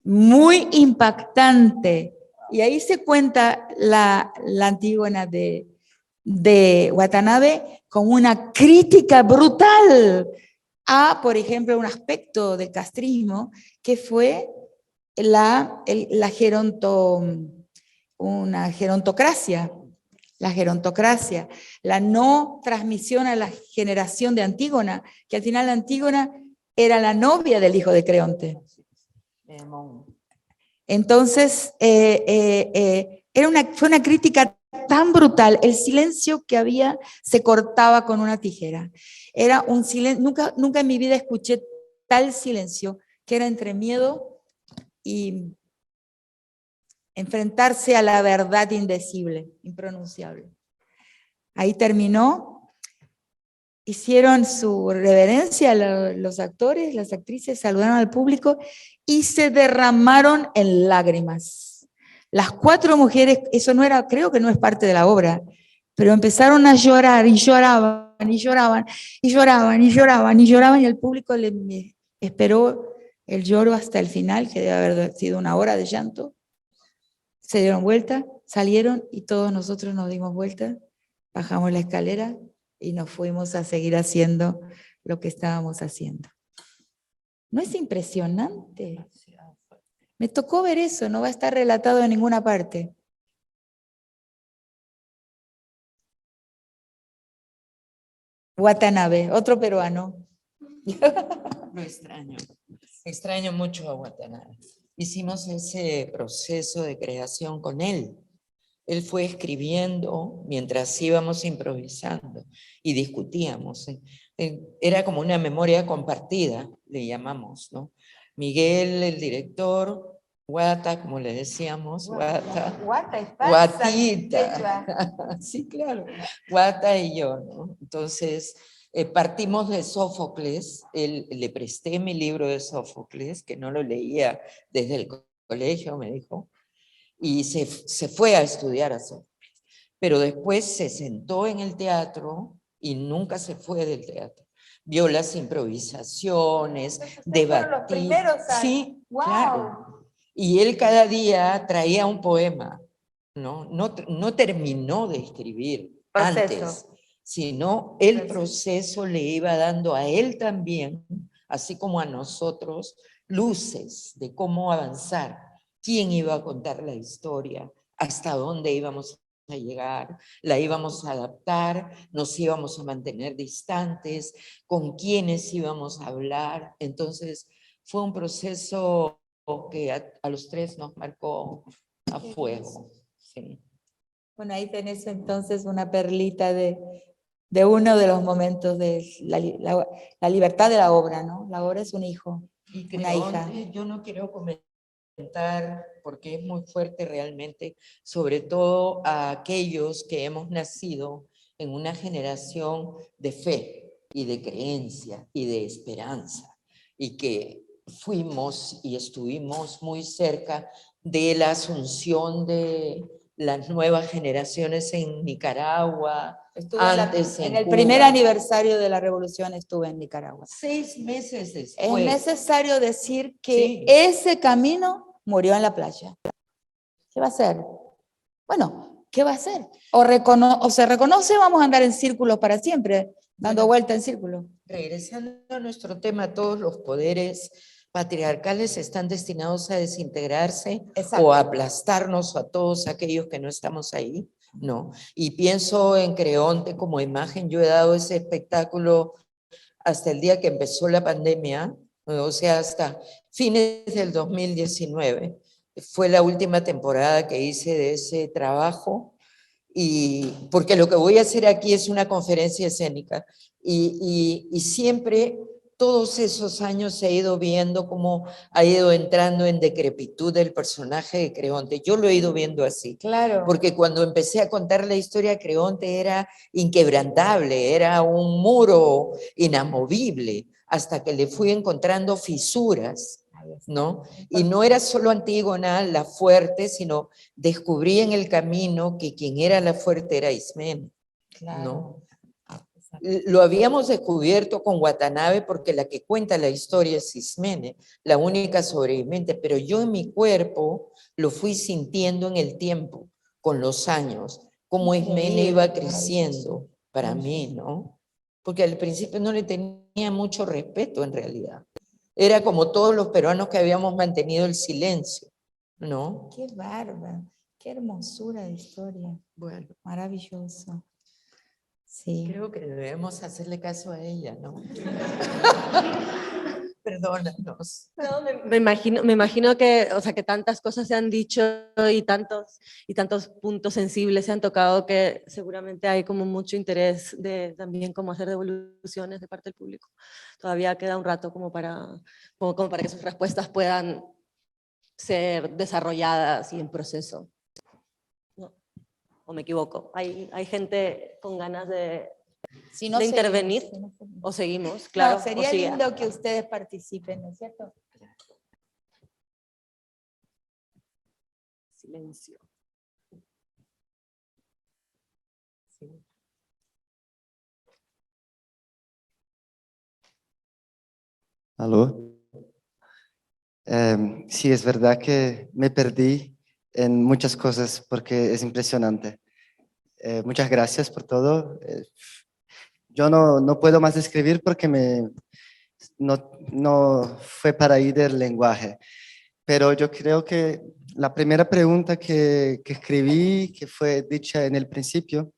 Muy impactante. Y ahí se cuenta la Antígona de Watanabe con una crítica brutal a, por ejemplo, un aspecto del castrismo que fue la una gerontocracia, la gerontocracia, la no transmisión a la generación de Antígona, que al final Antígona era la novia del hijo de Creonte. Entonces, fue una crítica tan brutal, el silencio que había se cortaba con una tijera. Era un silencio, nunca en mi vida escuché tal silencio, que era entre miedo y enfrentarse a la verdad indecible, impronunciable. Ahí terminó, hicieron su reverencia los actores, las actrices, saludaron al público y se derramaron en lágrimas. Las 4 mujeres, eso no era, creo que no es parte de la obra, pero empezaron a llorar y lloraban y lloraban y lloraban y lloraban y lloraban y el público esperó el lloro hasta el final, que debe haber sido 1 hora de llanto. Se dieron vuelta, salieron y todos nosotros nos dimos vuelta, bajamos la escalera y nos fuimos a seguir haciendo lo que estábamos haciendo. ¿No es impresionante? Me tocó ver eso, no va a estar relatado en ninguna parte. Watanabe, otro peruano. Lo extraño mucho a Watanabe. Hicimos ese proceso de creación con él. Él fue escribiendo mientras íbamos improvisando y discutíamos. Era como una memoria compartida, le llamamos, ¿no? Miguel, el director, Guata, como le decíamos, Guata. Guatita. Sí, claro. Guata y yo, ¿no? Entonces, partimos de Sófocles. Le presté mi libro de Sófocles, que no lo leía desde el colegio, me dijo, y se fue a estudiar a Sófocles. Pero después se sentó en el teatro y nunca se fue del teatro. Vio las improvisaciones, debatió. Sí, wow. Claro. Y él cada día traía un poema, ¿no? No terminó de escribir antes, sino el proceso le iba dando a él también, así como a nosotros, luces de cómo avanzar, quién iba a contar la historia, hasta dónde íbamos a llegar, la íbamos a adaptar, nos íbamos a mantener distantes, con quiénes íbamos a hablar. Entonces fue un proceso que a los 3 nos marcó a fuego. Sí. Bueno, ahí tenés entonces una perlita de uno de los momentos de la libertad de la obra, ¿no? La obra es un hijo, y una hija. Yo no quiero comentar porque es muy fuerte realmente, sobre todo a aquellos que hemos nacido en una generación de fe y de creencia y de esperanza, y que fuimos y estuvimos muy cerca de la asunción de las nuevas generaciones en Nicaragua. En el primer aniversario de la revolución estuve en Nicaragua. 6 meses después. Es necesario decir que ese camino murió en la playa. ¿Qué va a hacer? Bueno, ¿qué va a hacer? O se reconoce o vamos a andar en círculos para siempre, dando vuelta en círculo. Regresando a nuestro tema, todos los poderes patriarcales están destinados a desintegrarse. Exacto. O a aplastarnos a todos aquellos que no estamos ahí, ¿no? Y pienso en Creonte como imagen. Yo he dado ese espectáculo hasta el día que empezó la pandemia, o sea, hasta fines del 2019. Fue la última temporada que hice de ese trabajo, y porque lo que voy a hacer aquí es una conferencia escénica, y siempre, todos esos años he ido viendo cómo ha ido entrando en decrepitud el personaje de Creonte. Yo lo he ido viendo así. Claro. Porque cuando empecé a contar la historia, Creonte era inquebrantable, era un muro inamovible, hasta que le fui encontrando fisuras, ¿no? Y no era solo Antígona la fuerte, sino descubrí en el camino que quien era la fuerte era Ismene, ¿no? Lo habíamos descubierto con Watanabe porque la que cuenta la historia es Ismene, la única sobreviviente, pero yo en mi cuerpo lo fui sintiendo en el tiempo, con los años, cómo Ismene iba creciendo para mí, ¿no? Porque al principio no le tenía mucho respeto en realidad. Era como todos los peruanos que habíamos mantenido el silencio, ¿no? Qué bárbaro. Qué hermosura de historia. Bueno, Maravilloso. Sí. creo que debemos hacerle caso a ella, ¿no? Perdónanos. No, me imagino que, o sea, que tantas cosas se han dicho y tantos puntos sensibles se han tocado que seguramente hay como mucho interés de también como hacer devoluciones de parte del público. Todavía queda un rato como para que sus respuestas puedan ser desarrolladas y en proceso. ¿No? ¿O me equivoco? ¿Hay gente con ganas de Si no de seguimos, intervenir? si no seguimos. ¿O seguimos? Claro. No, sería o sigue. lindo que ustedes participen, ¿no es cierto? Silencio. Sí. ¿Aló? Sí, es verdad que me perdí en muchas cosas porque es impresionante. Muchas gracias por todo. Yo no puedo más escribir porque no fue para ir del lenguaje, pero yo creo que la primera pregunta que escribí, que fue dicha en el principio,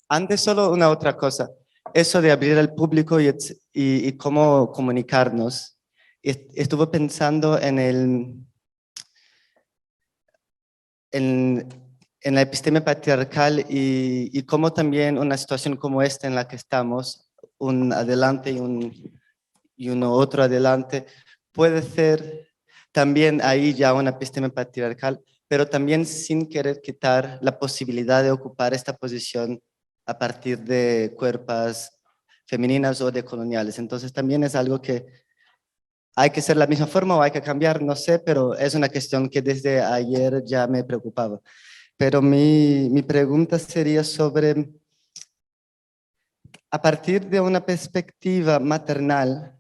antes solo una otra cosa, eso de abrir al público y cómo comunicarnos. Estuve pensando en la episteme patriarcal y cómo también una situación como esta en la que estamos, un adelante y uno otro adelante, puede ser también ahí ya una episteme patriarcal, pero también sin querer quitar la posibilidad de ocupar esta posición a partir de cuerpos femeninas o de coloniales. Entonces también es algo que hay que ser la misma forma o hay que cambiar, no sé, pero es una cuestión que desde ayer ya me preocupaba. Pero mi pregunta sería sobre, a partir de una perspectiva maternal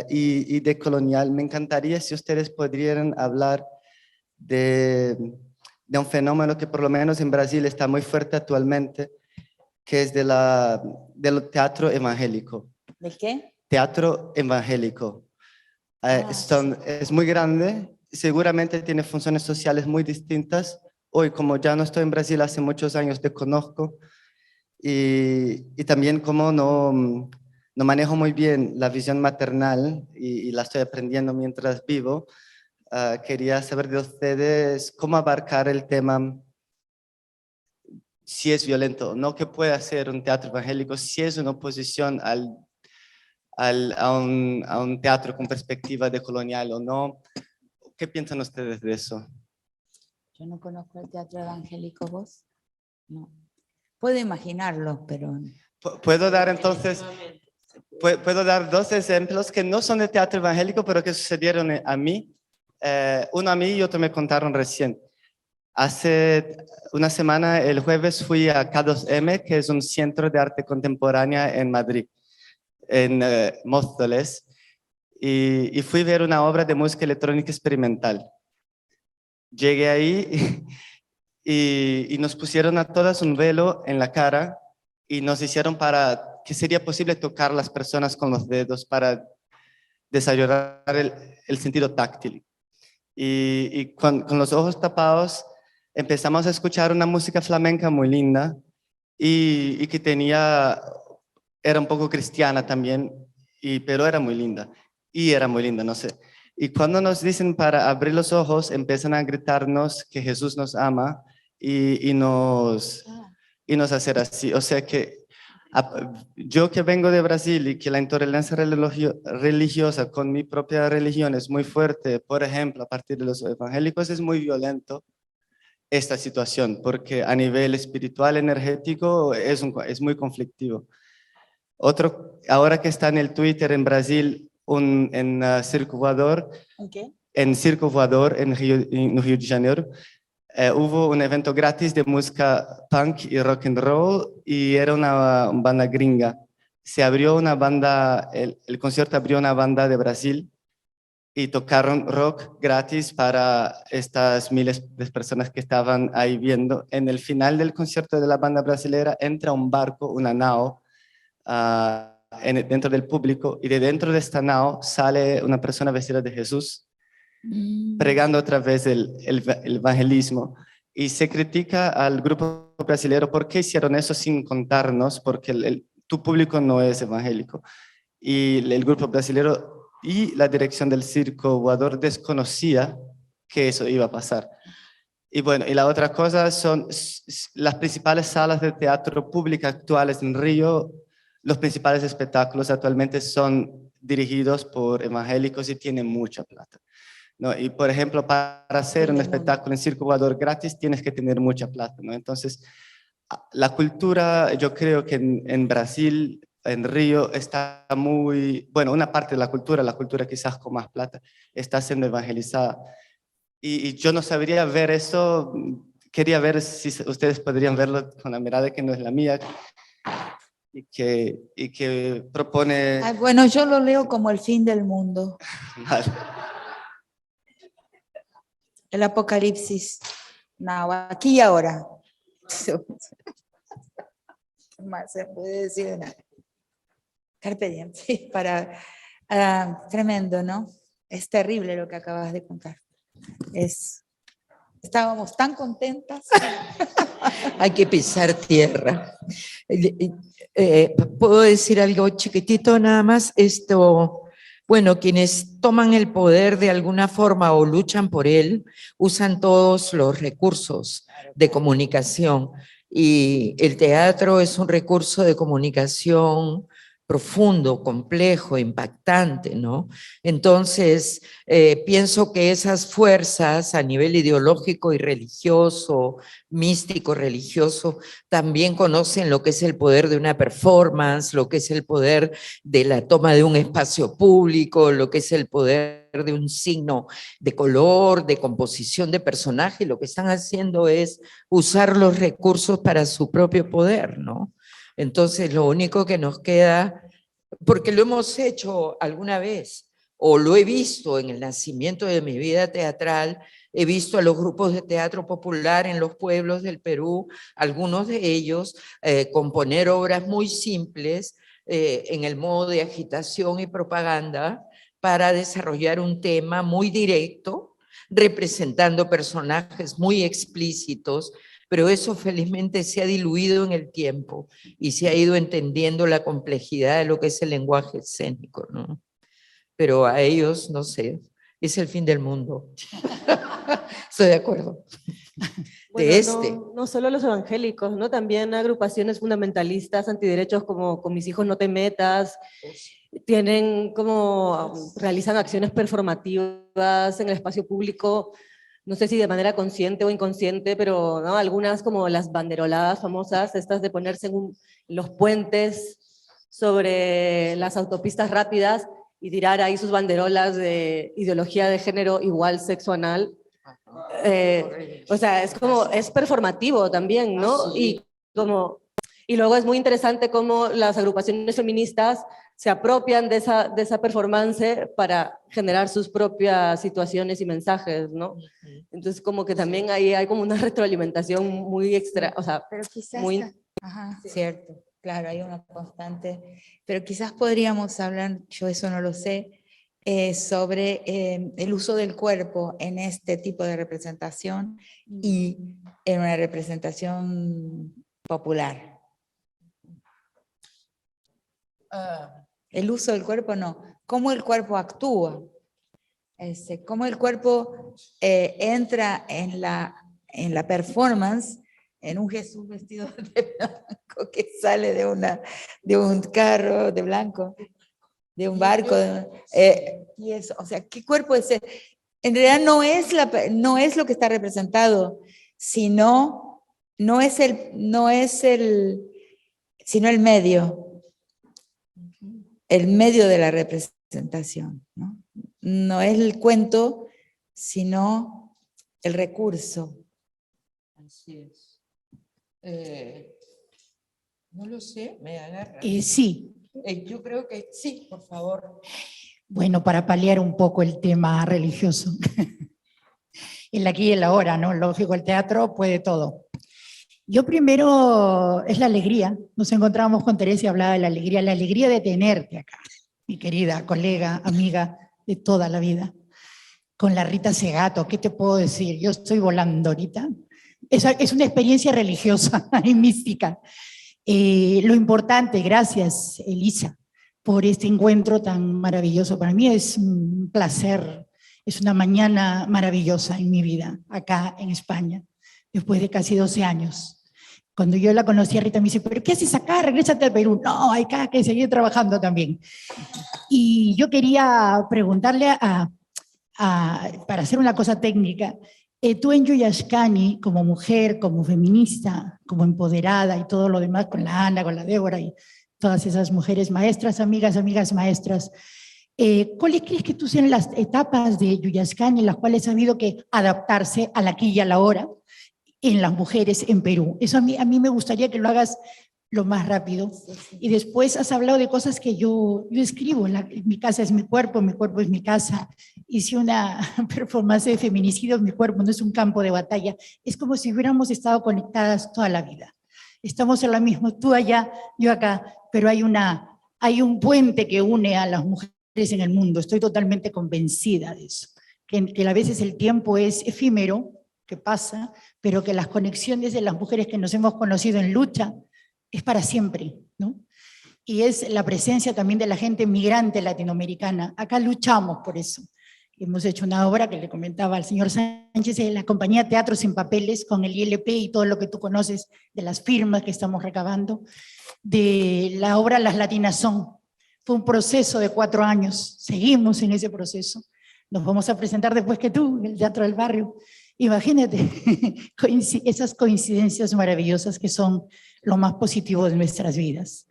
y decolonial, me encantaría si ustedes podrían hablar de un fenómeno que por lo menos en Brasil está muy fuerte actualmente, que es del teatro evangélico. ¿De qué? Teatro evangélico. Ah, Es muy grande, seguramente tiene funciones sociales muy distintas. Hoy, como ya no estoy en Brasil hace muchos años, desconozco y también como no manejo muy bien la visión maternal y la estoy aprendiendo mientras vivo. Quería saber de ustedes cómo abarcar el tema, si es violento o no, qué puede hacer un teatro evangélico, si es una oposición a un teatro con perspectiva decolonial o no. ¿Qué piensan ustedes de eso? yo no conozco el teatro evangélico, ¿vos? No. Puedo imaginarlo, pero... ¿Puedo dar entonces, puedo dar dos ejemplos que no son de teatro evangélico, pero que sucedieron a mí? Uno a mí y otro me contaron recién. Hace una semana, el jueves, fui a K2M, que es un centro de arte contemporánea en Madrid, en Móstoles, y fui a ver una obra de música electrónica experimental. Llegué ahí y nos pusieron a todas un velo en la cara y nos hicieron para que sería posible tocar las personas con los dedos para desarrollar el sentido táctil. Y con los ojos tapados empezamos a escuchar una música flamenca muy linda y que era un poco cristiana también, pero era muy linda. Y era muy linda, no sé. Y cuando nos dicen para abrir los ojos, empiezan a gritarnos que Jesús nos ama y nos hacer así. O sea que yo que vengo de Brasil y que la intolerancia religiosa con mi propia religión es muy fuerte, por ejemplo, a partir de los evangélicos es muy violento esta situación, porque a nivel espiritual, energético, es muy conflictivo. Otro, ahora que está en el Twitter en Brasil, en Circo Voador, ¿En qué? en Circo Voador en Río de Janeiro, hubo un evento gratis de música punk y rock and roll y era una banda gringa. Se abrió una banda, el concierto abrió una banda de Brasil y tocaron rock gratis para estas miles de personas que estaban ahí viendo. En el final del concierto de la banda brasilera entra un barco, una nao, dentro del público y de dentro de esta nao sale una persona vestida de Jesús pregando otra vez el evangelismo. Y se critica al grupo brasileño por qué hicieron eso sin contarnos, porque tu público no es evangélico. Y el grupo brasileño y la dirección del Circo Voador desconocía que eso iba a pasar. Y bueno, y la otra cosa son las principales salas de teatro pública actuales en Río. Los principales espectáculos actualmente son dirigidos por evangélicos y tienen mucha plata, ¿no? Y por ejemplo, para hacer un espectáculo en Circo Voador gratis tienes que tener mucha plata, ¿no? Entonces, la cultura, yo creo que en Brasil, en Río, está muy, bueno, una parte de la cultura quizás con más plata, está siendo evangelizada. Y yo no sabría ver eso, quería ver si ustedes podrían verlo con la mirada que no es la mía y que propone... Ay, bueno, yo lo leo como el fin del mundo. Vale. El apocalipsis. No, aquí y ahora. ¿Qué más se puede decir de nada? Carpe diem, sí, tremendo, ¿no? Es terrible lo que acabas de contar. Estábamos tan contentas. Hay que pisar tierra. ¿Puedo decir algo chiquitito nada más? Bueno, quienes toman el poder de alguna forma o luchan por él, usan todos los recursos de comunicación. Y el teatro es un recurso de comunicación profundo, complejo, impactante, ¿no? Entonces, pienso que esas fuerzas a nivel ideológico y religioso, místico, religioso, también conocen lo que es el poder de una performance, lo que es el poder de la toma de un espacio público, lo que es el poder de un signo de color, de composición de personaje. Lo que están haciendo es usar los recursos para su propio poder, ¿no? Entonces, lo único que nos queda, porque lo hemos hecho alguna vez, o lo he visto en el nacimiento de mi vida teatral, he visto a los grupos de teatro popular en los pueblos del Perú, algunos de ellos componer obras muy simples en el modo de agitación y propaganda para desarrollar un tema muy directo, representando personajes muy explícitos, pero eso felizmente se ha diluido en el tiempo y se ha ido entendiendo la complejidad de lo que es el lenguaje escénico, ¿no? Pero a ellos, no sé, es el fin del mundo. Estoy de acuerdo. Bueno, no solo los evangélicos, ¿no? También agrupaciones fundamentalistas, antiderechos como Con mis hijos no te metas, tienen como, realizan acciones performativas en el espacio público, no sé si de manera consciente o inconsciente, pero ¿no? Algunas como las banderoladas famosas, estas de ponerse en los puentes sobre las autopistas rápidas y tirar ahí sus banderolas de ideología de género igual sexo anal. O sea, es como, es performativo también, ¿no? Y luego es muy interesante cómo las agrupaciones feministas se apropian de esa performance para generar sus propias situaciones y mensajes, ¿no? Entonces como que también ahí hay como una retroalimentación muy extra, o sea, pero quizás muy... Ajá, cierto, claro, hay una constante, pero quizás podríamos hablar, yo eso no lo sé, sobre el uso del cuerpo en este tipo de representación y en una representación popular. El uso del cuerpo no, cómo el cuerpo actúa, cómo el cuerpo entra en la performance, en un Jesús vestido de blanco que sale de un carro de blanco, de un barco. Y eso, o sea, ¿qué cuerpo es ese? En realidad no es lo que está representado, sino sino el medio de la representación, ¿no? No es el cuento, sino el recurso. Así es. No lo sé, me agarra. Sí. Yo creo que sí, por favor. Bueno, para paliar un poco el tema religioso. El aquí y el ahora, ¿no? Lógico, el teatro puede todo. Yo primero, es la alegría. Nos encontrábamos con Teresa y hablaba de la alegría de tenerte acá, mi querida colega, amiga de toda la vida. Con la Rita Segato, ¿qué te puedo decir? Yo estoy volando ahorita. es una experiencia religiosa y mística. Lo importante, gracias Elisa, por este encuentro tan maravilloso. Para mí es un placer, es una mañana maravillosa en mi vida, acá en España, después de casi 12 años. Cuando yo la conocí a Rita me dice, ¿pero qué haces acá? Regrésate al Perú. No, hay que seguir trabajando también. Y yo quería preguntarle para hacer una cosa técnica, tú en Yuyashkani, como mujer, como feminista, como empoderada y todo lo demás, con la Ana, con la Débora y todas esas mujeres maestras, amigas maestras, ¿cuáles crees que tú sean las etapas de Yuyashkani en las cuales ha habido que adaptarse a la aquí y a la hora en las mujeres en Perú? Eso a mí me gustaría que lo hagas lo más rápido. Y después has hablado de cosas que yo escribo, mi casa es mi cuerpo es mi casa. Hice una performance de feminicidio, mi cuerpo no es un campo de batalla. Es como si hubiéramos estado conectadas toda la vida. Estamos en la misma, tú allá, yo acá, pero hay un puente que une a las mujeres en el mundo. Estoy totalmente convencida de eso. Que a veces el tiempo es efímero, que pasa, pero que las conexiones de las mujeres que nos hemos conocido en lucha es para siempre, ¿no? Y es la presencia también de la gente migrante latinoamericana. Acá luchamos por eso. Hemos hecho una obra que le comentaba al señor Sánchez, en la compañía Teatro Sin Papeles, con el ILP y todo lo que tú conoces de las firmas que estamos recabando, de la obra Las Latinas Son. Fue un proceso de 4 años, seguimos en ese proceso. Nos vamos a presentar después que tú, en el Teatro del Barrio. Imagínate esas coincidencias maravillosas que son lo más positivo de nuestras vidas.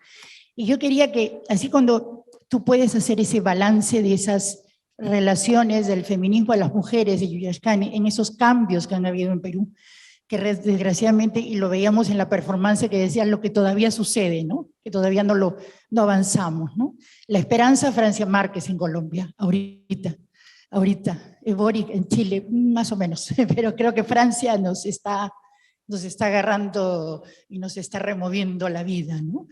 Y yo quería que, así cuando tú puedes hacer ese balance de esas relaciones del feminismo a las mujeres de Yuyashkani, en esos cambios que han habido en Perú, que desgraciadamente, y lo veíamos en la performance que decía lo que todavía sucede, ¿no? Que todavía no avanzamos, ¿no? La esperanza, Francia Márquez en Colombia, ahorita, Boric en Chile, más o menos, pero creo que Francia nos está agarrando y nos está removiendo la vida, ¿no?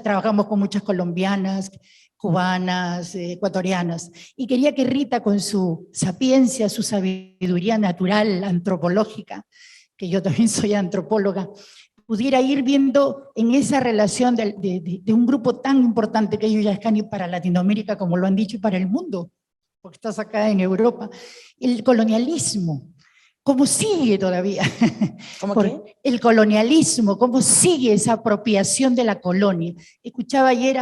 Trabajamos con muchas colombianas, cubanas, ecuatorianas, y quería que Rita, con su sapiencia, su sabiduría natural, antropológica, que yo también soy antropóloga, pudiera ir viendo en esa relación de un grupo tan importante que es Yuyashkani para Latinoamérica, como lo han dicho, y para el mundo, porque estás acá en Europa, el colonialismo, ¿cómo sigue todavía? ¿Cómo qué? El colonialismo, ¿cómo sigue esa apropiación de la colonia? Escuchaba ayer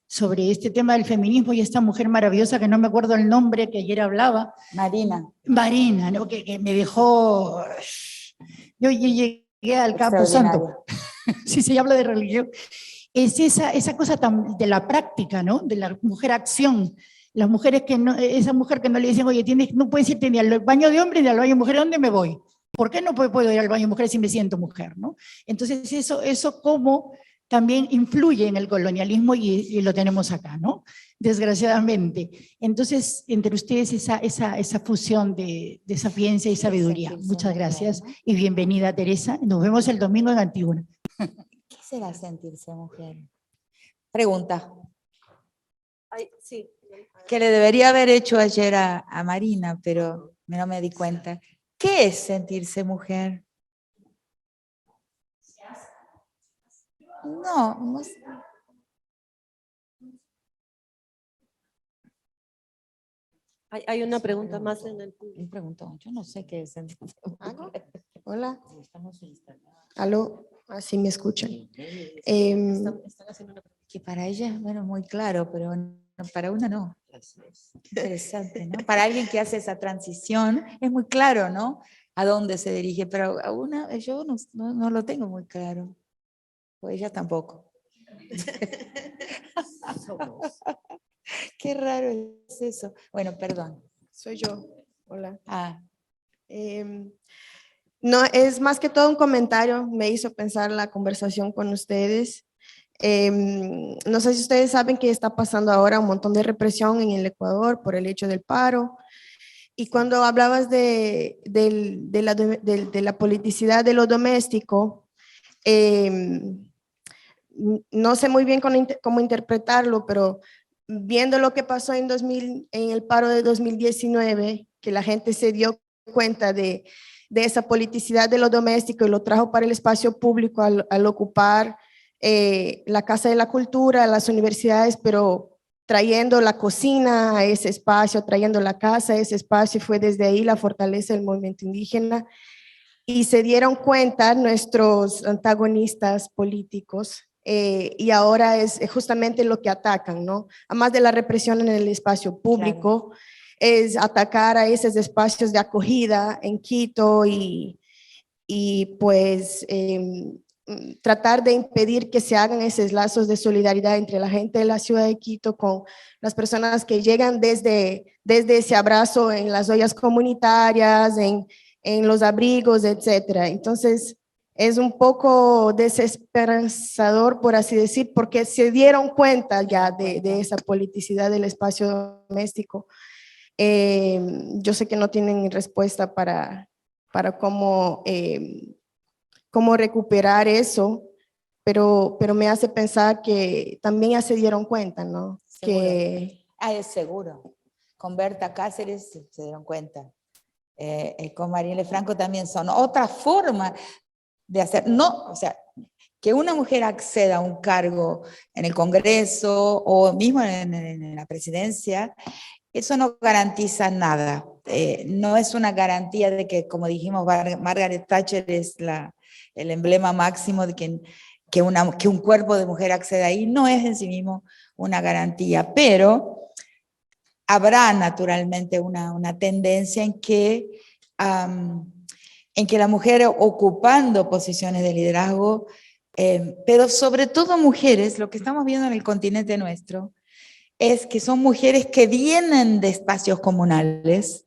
sobre este tema del feminismo y esta mujer maravillosa, que no me acuerdo el nombre, que ayer hablaba. Marina, ¿no? que me dejó... Yo llegué al Camposanto. Si se habla de religión. Es esa cosa de la práctica, ¿no? De la mujer acción. Las mujeres que no, esa mujer que no le dicen, oye, no puedes irte ni al baño de hombres ni al baño de mujeres, ¿dónde me voy? ¿Por qué no puedo ir al baño de mujeres si me siento mujer, ¿no? Entonces eso como también influye en el colonialismo y lo tenemos acá, ¿no? Desgraciadamente. Entonces, entre ustedes esa fusión de sapiencia y sabiduría. Muchas gracias y bienvenida, Teresa. Nos vemos el domingo en Antígona. ¿Qué será sentirse mujer? Pregunta. Ay, sí. Que le debería haber hecho ayer a Marina, pero no me di cuenta. ¿Qué es sentirse mujer? No sé. Hay una pregunta más en el Me preguntó, yo no sé qué es sentirse mujer. Hola. Aló, así me escuchan. están haciendo una pregunta. Que para ella, bueno, muy claro, pero para una no. Interesante, ¿no? Para alguien que hace esa transición, es muy claro, ¿no? A dónde se dirige, pero a una, yo no lo tengo muy claro. O ella tampoco. Qué raro es eso. Bueno, perdón. Soy yo. Hola. No, es más que todo un comentario, me hizo pensar la conversación con ustedes. No sé si ustedes saben que está pasando ahora un montón de represión en el Ecuador por el hecho del paro. Y cuando hablabas de la politicidad de lo doméstico, no sé muy bien cómo interpretarlo, pero viendo lo que pasó en el paro de 2019, que la gente se dio cuenta de de esa politicidad de lo doméstico y lo trajo para el espacio público al ocupar la Casa de la Cultura, las universidades, pero trayendo la cocina a ese espacio, trayendo la casa a ese espacio, y fue desde ahí la fortaleza del movimiento indígena. Y se dieron cuenta nuestros antagonistas políticos, y ahora es justamente lo que atacan, ¿no? Además de la represión en el espacio público, es atacar a esos espacios de acogida en Quito y pues tratar de impedir que se hagan esos lazos de solidaridad entre la gente de la ciudad de Quito con las personas que llegan desde ese abrazo en las ollas comunitarias, en los abrigos, etcétera. Entonces, es un poco desesperanzador, por así decir, porque se dieron cuenta ya de esa politicidad del espacio doméstico. Yo sé que no tienen respuesta para cómo recuperar eso, pero me hace pensar que también ya se dieron cuenta, ¿no? Seguro. Que Es seguro. Con Berta Cáceres se dieron cuenta. Con Marielle Franco también son otra forma de hacer, no, o sea, que una mujer acceda a un cargo en el Congreso o mismo en la presidencia, eso no garantiza nada. No es una garantía de que, como dijimos, Margaret Thatcher es el emblema máximo de que un cuerpo de mujer acceda ahí. No es en sí mismo una garantía, pero habrá naturalmente una tendencia en que la mujer ocupando posiciones de liderazgo, pero sobre todo mujeres, lo que estamos viendo en el continente nuestro, es que son mujeres que vienen de espacios comunales,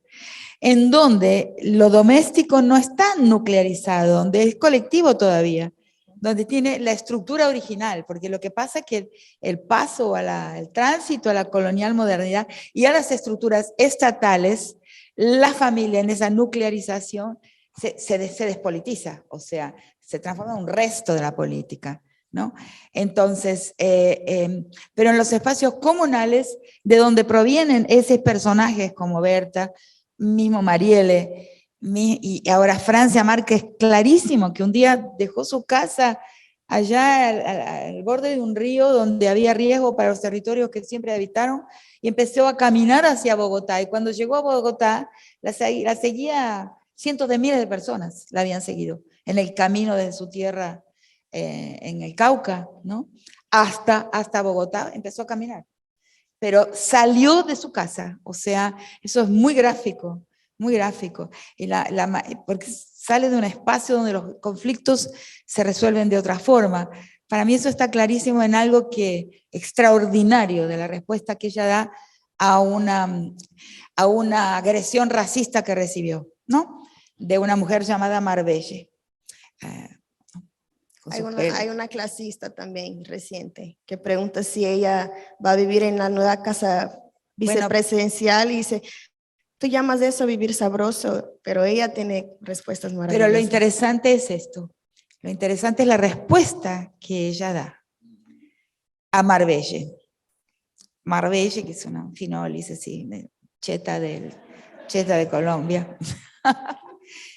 en donde lo doméstico no está nuclearizado, donde es colectivo todavía, donde tiene la estructura original, porque lo que pasa es que el paso el tránsito a la colonial modernidad y a las estructuras estatales, la familia en esa nuclearización se despolitiza, o sea, se transforma en un resto de la política, ¿no? Entonces, pero en los espacios comunales, de donde provienen esos personajes como Berta, mismo Marielle, y ahora Francia Márquez, clarísimo, que un día dejó su casa allá al borde de un río donde había riesgo para los territorios que siempre habitaron, y empezó a caminar hacia Bogotá, y cuando llegó a Bogotá, la seguía cientos de miles de personas, la habían seguido, en el camino de su tierra, en el Cauca, ¿no? Hasta Bogotá empezó a caminar, pero salió de su casa, o sea, eso es muy gráfico, y porque sale de un espacio donde los conflictos se resuelven de otra forma. Para mí eso está clarísimo en algo extraordinario de la respuesta que ella da a una agresión racista que recibió, ¿no? De una mujer llamada Marbelle. hay una clasista también reciente que pregunta si ella va a vivir en la nueva casa vicepresidencial, y dice, tú llamas de eso vivir sabroso, pero ella tiene respuestas maravillosas. Pero lo interesante es esto, lo interesante es la respuesta que ella da a Marbelle. Marbelle, que es una finolice, así, cheta de Colombia,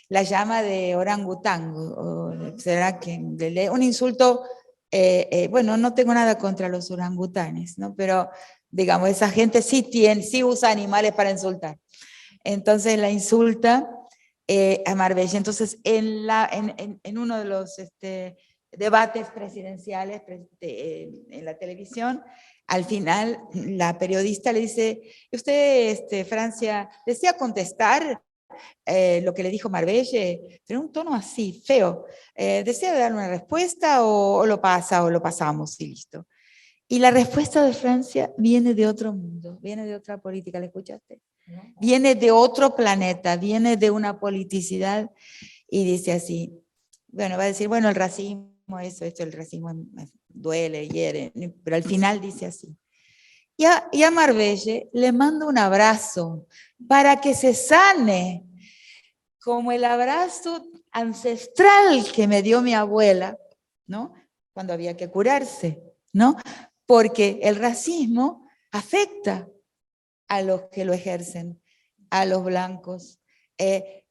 la llama de orangutango, o será que un insulto, bueno, no tengo nada contra los orangutanes, ¿no? Pero digamos, esa gente sí usa animales para insultar. Entonces la insulta a Marbella. Entonces en uno de los debates presidenciales en la televisión, al final la periodista le dice, ¿usted, Francia, desea contestar lo que le dijo Marbelle? Pero en un tono así, feo. ¿Desea dar una respuesta o lo pasa o lo pasamos y listo? Y la respuesta de Francia viene de otro mundo, viene de otra política, ¿la escuchaste? Viene de otro planeta, viene de una politicidad, y dice así, bueno, va a decir, bueno, el racismo, el racismo duele, hiere, pero al final dice así. Y a Marbelle le mando un abrazo para que se sane, como el abrazo ancestral que me dio mi abuela, ¿no? Cuando había que curarse, ¿no? Porque el racismo afecta a los que lo ejercen, a los blancos.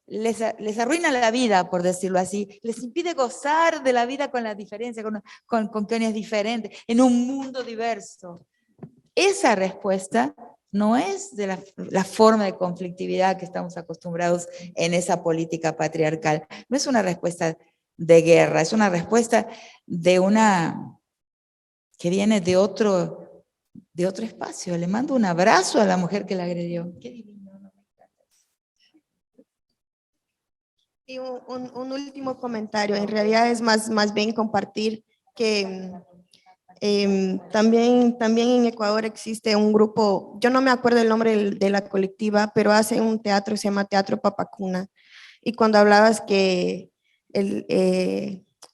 les arruina la vida, por decirlo así, les impide gozar de la vida con la diferencia, con quienes diferentes, en un mundo diverso. Esa respuesta no es de la forma de conflictividad que estamos acostumbrados en esa política patriarcal. No es una respuesta de guerra, es una respuesta de que viene de otro espacio. Le mando un abrazo a la mujer que la agredió. Qué divino, no me encanta. Y un último comentario, en realidad es más bien compartir que también en Ecuador existe un grupo, yo no me acuerdo el nombre de la colectiva, pero hace un teatro, se llama Teatro Papacuna. Y cuando hablabas que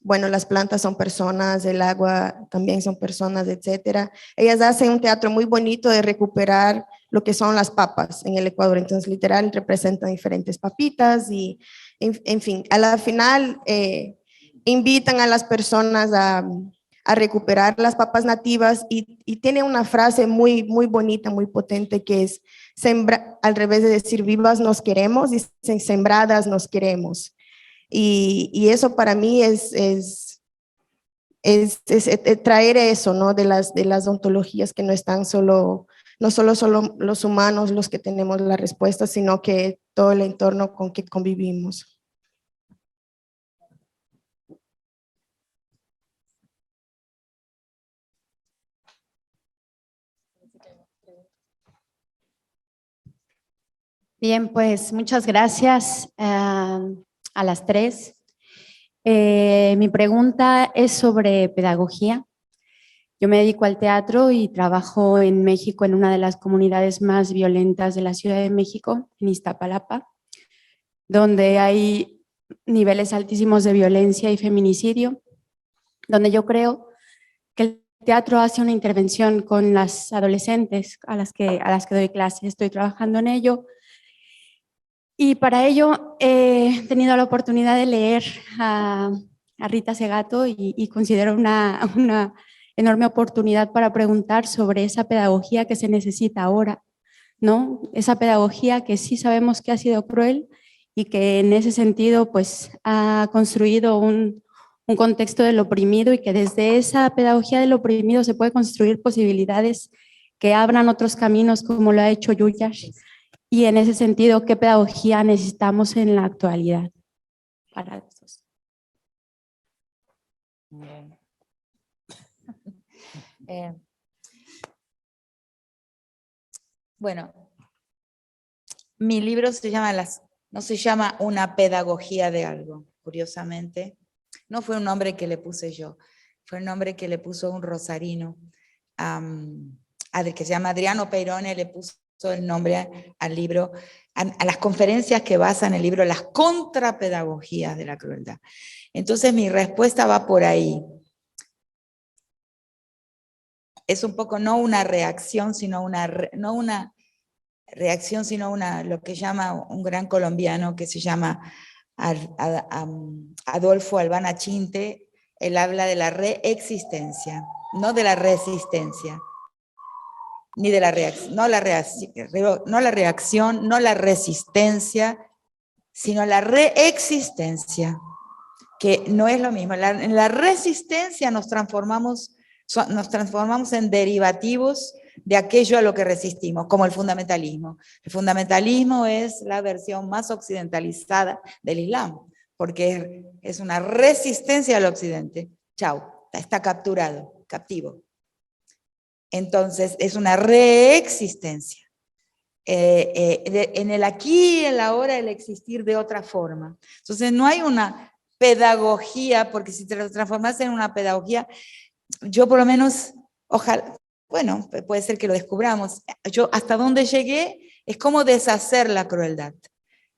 bueno, las plantas son personas, el agua también son personas, etcétera. Ellas hacen un teatro muy bonito de recuperar lo que son las papas en el Ecuador. Entonces, literal, representan diferentes papitas y, en fin, a la final invitan a las personas a recuperar las papas nativas y tiene una frase muy bonita, muy potente que es, al revés de decir vivas nos queremos, dicen sembradas nos queremos. Y eso para mí es traer eso, ¿no? De las ontologías que no están solo los humanos los que tenemos la respuesta, sino que todo el entorno con que convivimos. Bien, pues muchas gracias a las tres. Mi pregunta es sobre pedagogía. Yo me dedico al teatro y trabajo en México, en una de las comunidades más violentas de la Ciudad de México, en Iztapalapa, donde hay niveles altísimos de violencia y feminicidio, donde yo creo que el teatro hace una intervención con las adolescentes a las que doy clases. Estoy trabajando en ello. Y para ello he tenido la oportunidad de leer a Rita Segato y considero una enorme oportunidad para preguntar sobre esa pedagogía que se necesita ahora, ¿no? Esa pedagogía que sí sabemos que ha sido cruel y que en ese sentido pues ha construido un contexto del oprimido y que desde esa pedagogía del oprimido se puede construir posibilidades que abran otros caminos como lo ha hecho Yuyash. Y en ese sentido, ¿qué pedagogía necesitamos en la actualidad para estos? Bueno, mi libro no se llama Una pedagogía de algo, curiosamente. No fue un nombre que le puse yo, fue un nombre que le puso un rosarino, que se llama Adriano Peirone, le puso el nombre al libro, a las conferencias que basan el libro, las contrapedagogías de la crueldad. Entonces mi respuesta va por ahí. Es un poco no una reacción, sino lo que llama un gran colombiano que se llama Adolfo Albana Chinte. Él habla de la reexistencia, no de la resistencia, ni de la reacción, no la reacción, no la resistencia, sino la reexistencia, que no es lo mismo. En la resistencia nos transformamos en derivativos de aquello a lo que resistimos, como el fundamentalismo. El fundamentalismo es la versión más occidentalizada del Islam, porque es una resistencia al occidente. Chau, está captivo. Entonces, es una reexistencia. En el aquí y en la ahora, el existir de otra forma. Entonces, no hay una pedagogía, porque si te lo transformas en una pedagogía, yo por lo menos, ojalá, bueno, puede ser que lo descubramos. Yo hasta donde llegué es como deshacer la crueldad.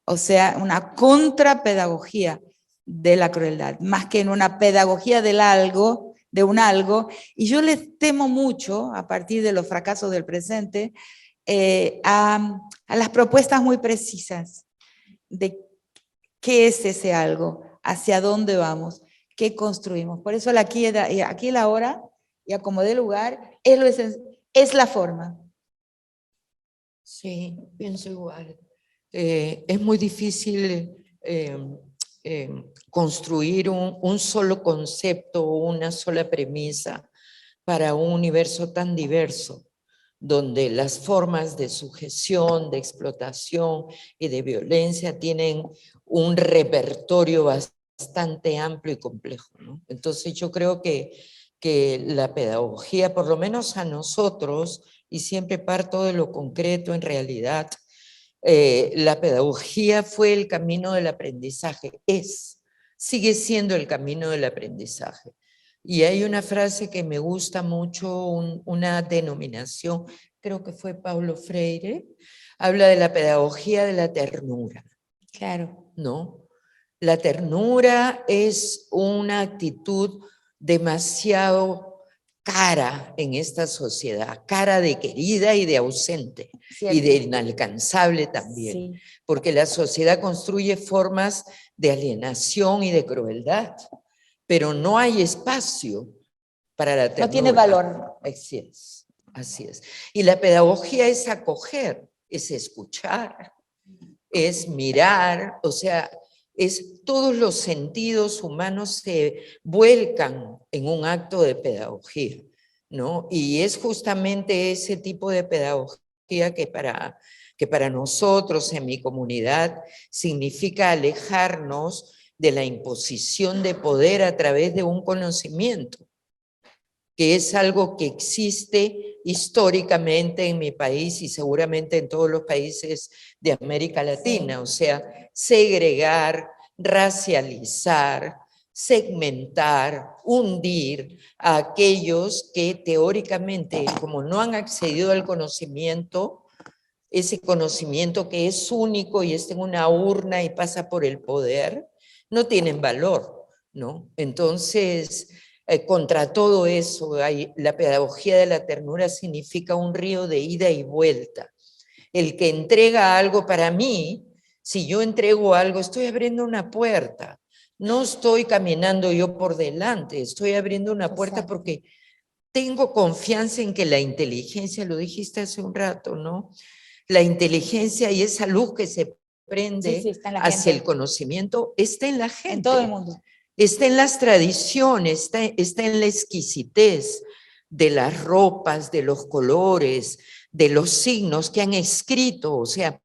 O sea, una contrapedagogía de la crueldad, más que en una pedagogía de un algo, y yo les temo mucho, a partir de los fracasos del presente, a las propuestas muy precisas de qué es ese algo, hacia dónde vamos, qué construimos. Por eso el aquí y la ahora, y a como dé lugar, es la forma. Sí, pienso igual. Es muy difícil construir un solo concepto o una sola premisa para un universo tan diverso, donde las formas de sujeción, de explotación y de violencia tienen un repertorio bastante amplio y complejo, ¿no? Entonces yo creo que la pedagogía, por lo menos a nosotros, y siempre parto de lo concreto en realidad, la pedagogía fue el camino del aprendizaje, sigue siendo el camino del aprendizaje. Y hay una frase que me gusta mucho, una denominación, creo que fue Paulo Freire, habla de la pedagogía de la ternura. Claro. ¿No? La ternura es una actitud demasiado cara en esta sociedad, cara de querida y de ausente, y de inalcanzable también, Sí. porque la sociedad construye formas de alienación y de crueldad, pero no hay espacio para la ternura. No tiene valor. Así es, así es. Y la pedagogía es acoger, es escuchar, es mirar, o sea, todos los sentidos humanos se vuelcan en un acto de pedagogía, ¿no? Y es justamente ese tipo de pedagogía que para nosotros en mi comunidad significa alejarnos de la imposición de poder a través de un conocimiento, que es algo que existe históricamente en mi país y seguramente en todos los países de América Latina, o sea, segregar, racializar, segmentar, hundir a aquellos que teóricamente, como no han accedido al conocimiento, ese conocimiento que es único y está en una urna y pasa por el poder, no tienen valor, ¿no? Entonces, contra todo eso, la pedagogía de la ternura significa un río de ida y vuelta. El que entrega algo para mí, si yo entrego algo, estoy abriendo una puerta. No estoy caminando yo por delante, estoy abriendo una puerta porque tengo confianza en que la inteligencia, lo dijiste hace un rato, ¿no? La inteligencia y esa luz que se prende hacia el conocimiento está en la gente. En todo el mundo. Está en las tradiciones, está en la exquisitez de las ropas, de los colores, de los signos que han escrito. O sea,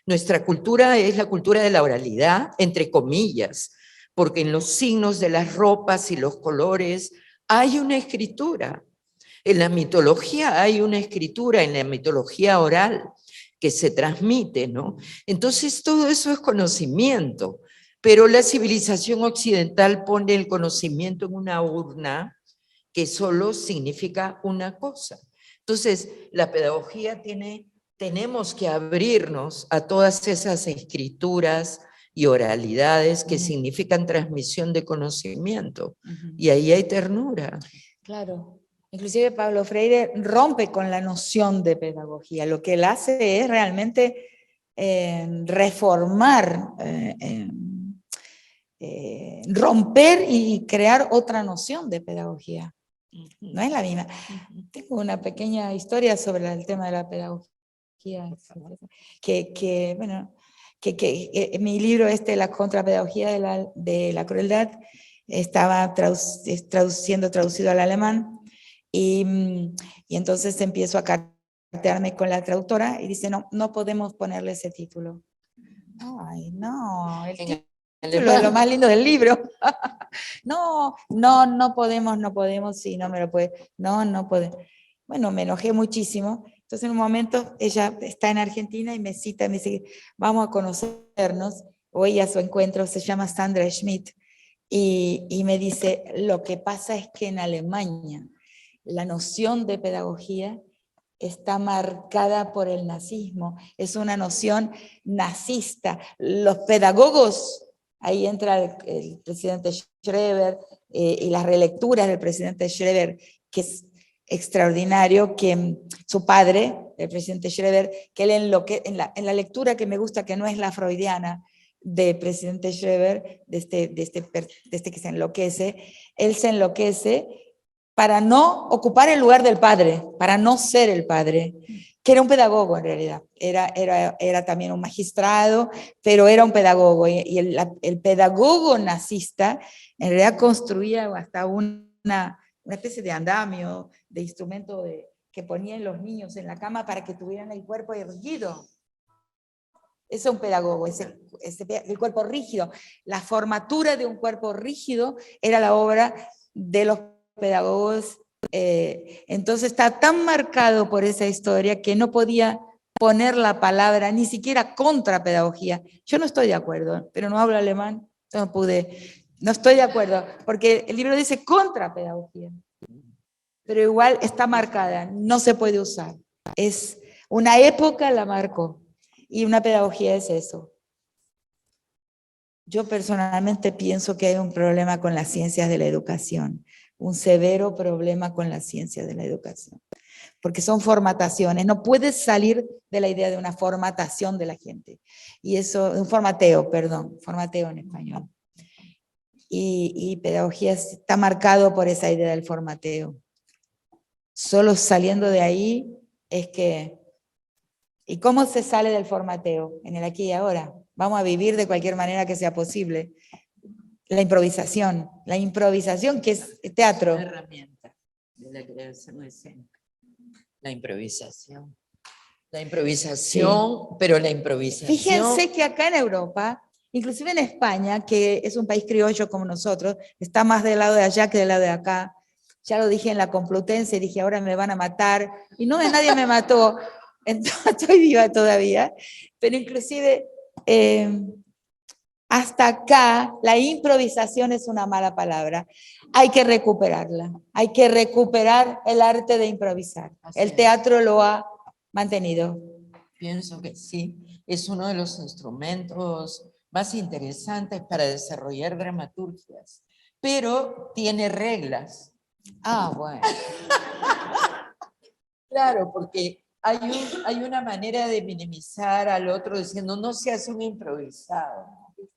nuestra cultura es la cultura de la oralidad, entre comillas, porque en los signos de las ropas y los colores hay una escritura. En la mitología hay una escritura, en la mitología oral que se transmite, ¿no? Entonces todo eso es conocimiento. Pero la civilización occidental pone el conocimiento en una urna que solo significa una cosa. Entonces, la pedagogía tenemos que abrirnos a todas esas escrituras y oralidades que significan transmisión de conocimiento. Y ahí hay ternura. Claro. Inclusive Pablo Freire rompe con la noción de pedagogía. Lo que él hace es realmente reformar, romper y crear otra noción de pedagogía. No es la misma. Tengo una pequeña historia sobre el tema de la pedagogía, que mi libro La contrapedagogía de la crueldad, estaba traducido al alemán, y entonces empiezo a cartearme con la traductora y dice, no podemos ponerle ese título. Ay, no, el título es lo más lindo del libro. No podemos, sí, no me lo puede, no puede. Bueno, me enojé muchísimo. Entonces en un momento ella está en Argentina y me cita, me dice, vamos a conocernos. Voy a su encuentro, se llama Sandra Schmidt, y me dice, lo que pasa es que en Alemania la noción de pedagogía está marcada por el nazismo, es una noción nazista. Los pedagogos, ahí entra el presidente Schreber y las relecturas del presidente Schreber, que es extraordinario, que su padre, el presidente Schreber, que él en la lectura que me gusta, que no es la freudiana, del presidente Schreber, de este que se enloquece, él se enloquece para no ocupar el lugar del padre, para no ser el padre. que era un pedagogo en realidad, era también un magistrado, pero era un pedagogo, y el pedagogo nazista en realidad construía hasta una especie de andamio, de instrumento que ponían los niños en la cama para que tuvieran el cuerpo erguido. Ese es un pedagogo, el cuerpo rígido. La formatura de un cuerpo rígido era la obra de los pedagogos. Entonces está tan marcado por esa historia que no podía poner la palabra ni siquiera contra pedagogía. Yo no estoy de acuerdo, pero no hablo alemán, no estoy de acuerdo, porque el libro dice contra pedagogía, pero igual está marcada, no se puede usar. Es una época la marcó, y una pedagogía es eso. Yo personalmente pienso que hay un problema con las ciencias de la educación, un severo problema con las ciencias de la educación, porque son formataciones, no puedes salir de la idea de una formatación de la gente, y eso, un formateo, perdón, formateo en español. Y pedagogía está marcado por esa idea del formateo. Solo saliendo de ahí es que... ¿Y cómo se sale del formateo? En el aquí y ahora. Vamos a vivir de cualquier manera que sea posible. La improvisación que es teatro. Una herramienta de la creación escénica. La improvisación. La improvisación, sí. Pero la improvisación... Fíjense que acá en Europa, inclusive en España, que es un país criollo como nosotros, está más del lado de allá que del lado de acá. Ya lo dije en la Complutense, dije, ahora me van a matar. Y no, nadie me mató. Entonces, estoy viva todavía, pero inclusive hasta acá la improvisación es una mala palabra. Hay que recuperarla, hay que recuperar el arte de improvisar. El teatro lo ha mantenido. Pienso que sí, es uno de los instrumentos más interesantes para desarrollar dramaturgias, pero tiene reglas. Ah, bueno. Claro, porque hay una manera de minimizar al otro diciendo no seas un improvisado,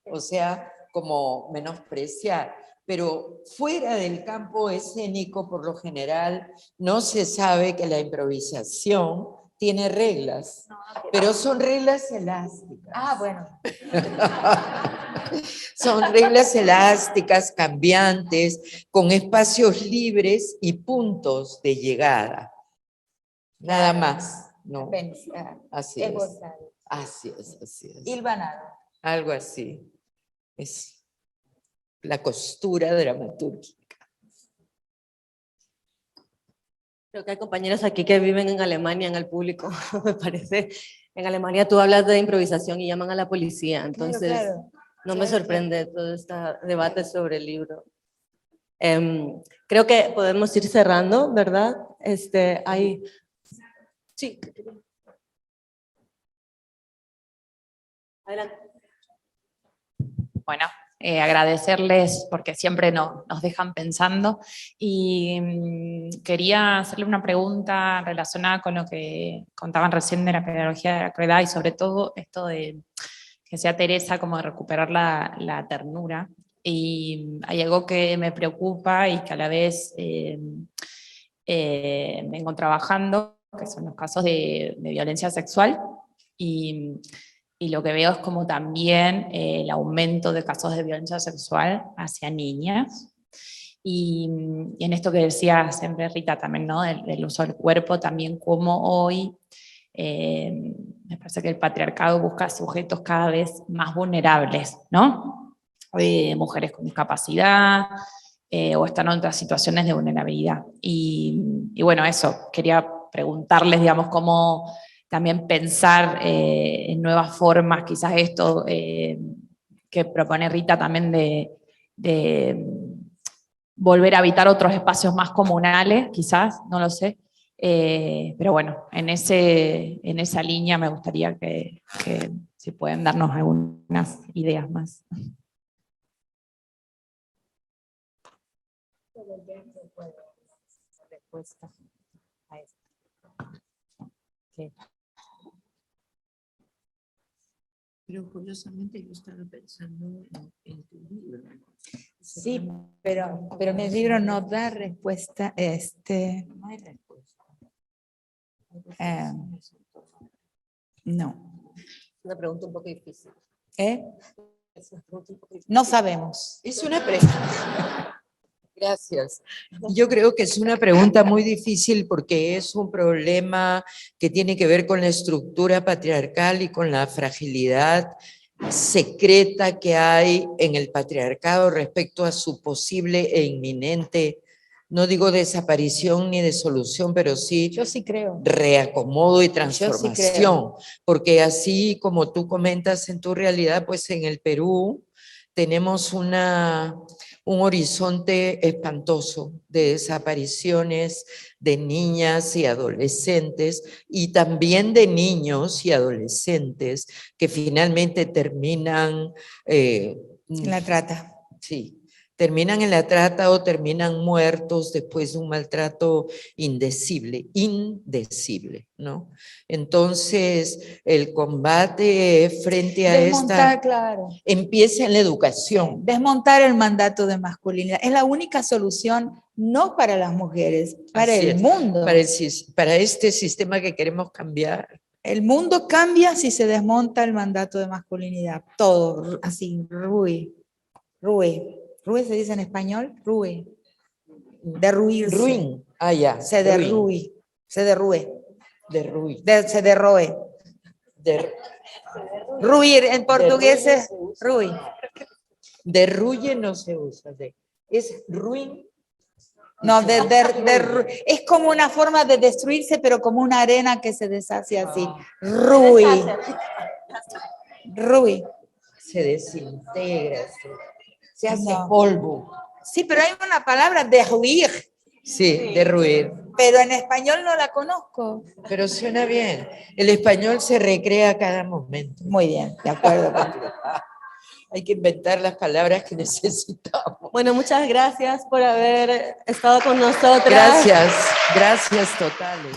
o sea, como menospreciar, pero fuera del campo escénico, por lo general, no se sabe que la improvisación tiene reglas, pero son reglas elásticas. Ah, bueno. Son reglas elásticas, cambiantes, con espacios libres y puntos de llegada. Nada más, ¿no? Así es. Así es, así es. Hilvanado. Algo así. Es la costura dramatúrgica. Creo que hay compañeros aquí que viven en Alemania, en el público, me parece. En Alemania tú hablas de improvisación y llaman a la policía, entonces no me sorprende todo este debate sobre el libro. Creo que podemos ir cerrando, ¿verdad? Sí. Adelante. Bueno, agradecerles porque siempre nos dejan pensando, y quería hacerle una pregunta relacionada con lo que contaban recién de la pedagogía de la crueldad, y sobre todo esto de que sea Teresa, como de recuperar la ternura. Y hay algo que me preocupa y que a la vez vengo trabajando, que son los casos de violencia sexual, y lo que veo es como también el aumento de casos de violencia sexual hacia niñas. Y en esto que decía siempre Rita también, ¿no? Del uso del cuerpo, también como hoy me parece que el patriarcado busca sujetos cada vez más vulnerables, ¿no? Mujeres con discapacidad, o están en otras situaciones de vulnerabilidad. Y bueno, eso, quería preguntarles, digamos, cómo también pensar en nuevas formas, quizás esto que propone Rita también de volver a habitar otros espacios más comunales, quizás, no lo sé. Pero bueno, en esa línea me gustaría que si pueden darnos algunas ideas más. Pero curiosamente yo estaba pensando en tu libro. Sí, pero en el libro no da respuesta. No hay respuesta. No. Una pregunta un poco difícil. ¿Eh? Es una pregunta un poco difícil. No sabemos. Es una pregunta. Gracias. Yo creo que es una pregunta muy difícil porque es un problema que tiene que ver con la estructura patriarcal y con la fragilidad secreta que hay en el patriarcado respecto a su posible e inminente, no digo desaparición ni disolución, pero sí Yo sí creo. reacomodo y sí creo. transformación, porque así como tú comentas en tu realidad, pues en el Perú tenemos un horizonte espantoso de desapariciones de niñas y adolescentes y también de niños y adolescentes que finalmente terminan La trata. sí, terminan en la trata o terminan muertos después de un maltrato indecible, ¿no? Entonces, el combate frente a Desmontar, esta claro. empieza en la educación. Desmontar el mandato de masculinidad. Es la única solución, no para las mujeres, para Así el es, mundo. para este sistema que queremos cambiar. El mundo cambia si se desmonta el mandato de masculinidad. Todo, así, Rue. ¿Se dice en español? Rue. Derruirse. Ruin, ya. Se derruye. Se derrue. Derruir. Se derroe. Ruir en portugués es ruir. Derruye no se usa. Es ruin. No, es como una forma de destruirse, pero como una arena que se deshace así. Ruy. Se desintegra, se hace No. polvo. Sí, pero hay una palabra, derruir, Sí, derruir. pero en español no la conozco. Pero suena bien. El español se recrea a cada momento. Muy bien, de acuerdo contigo. Hay que inventar las palabras que necesitamos. Bueno, muchas gracias por haber estado con nosotras. Gracias totales.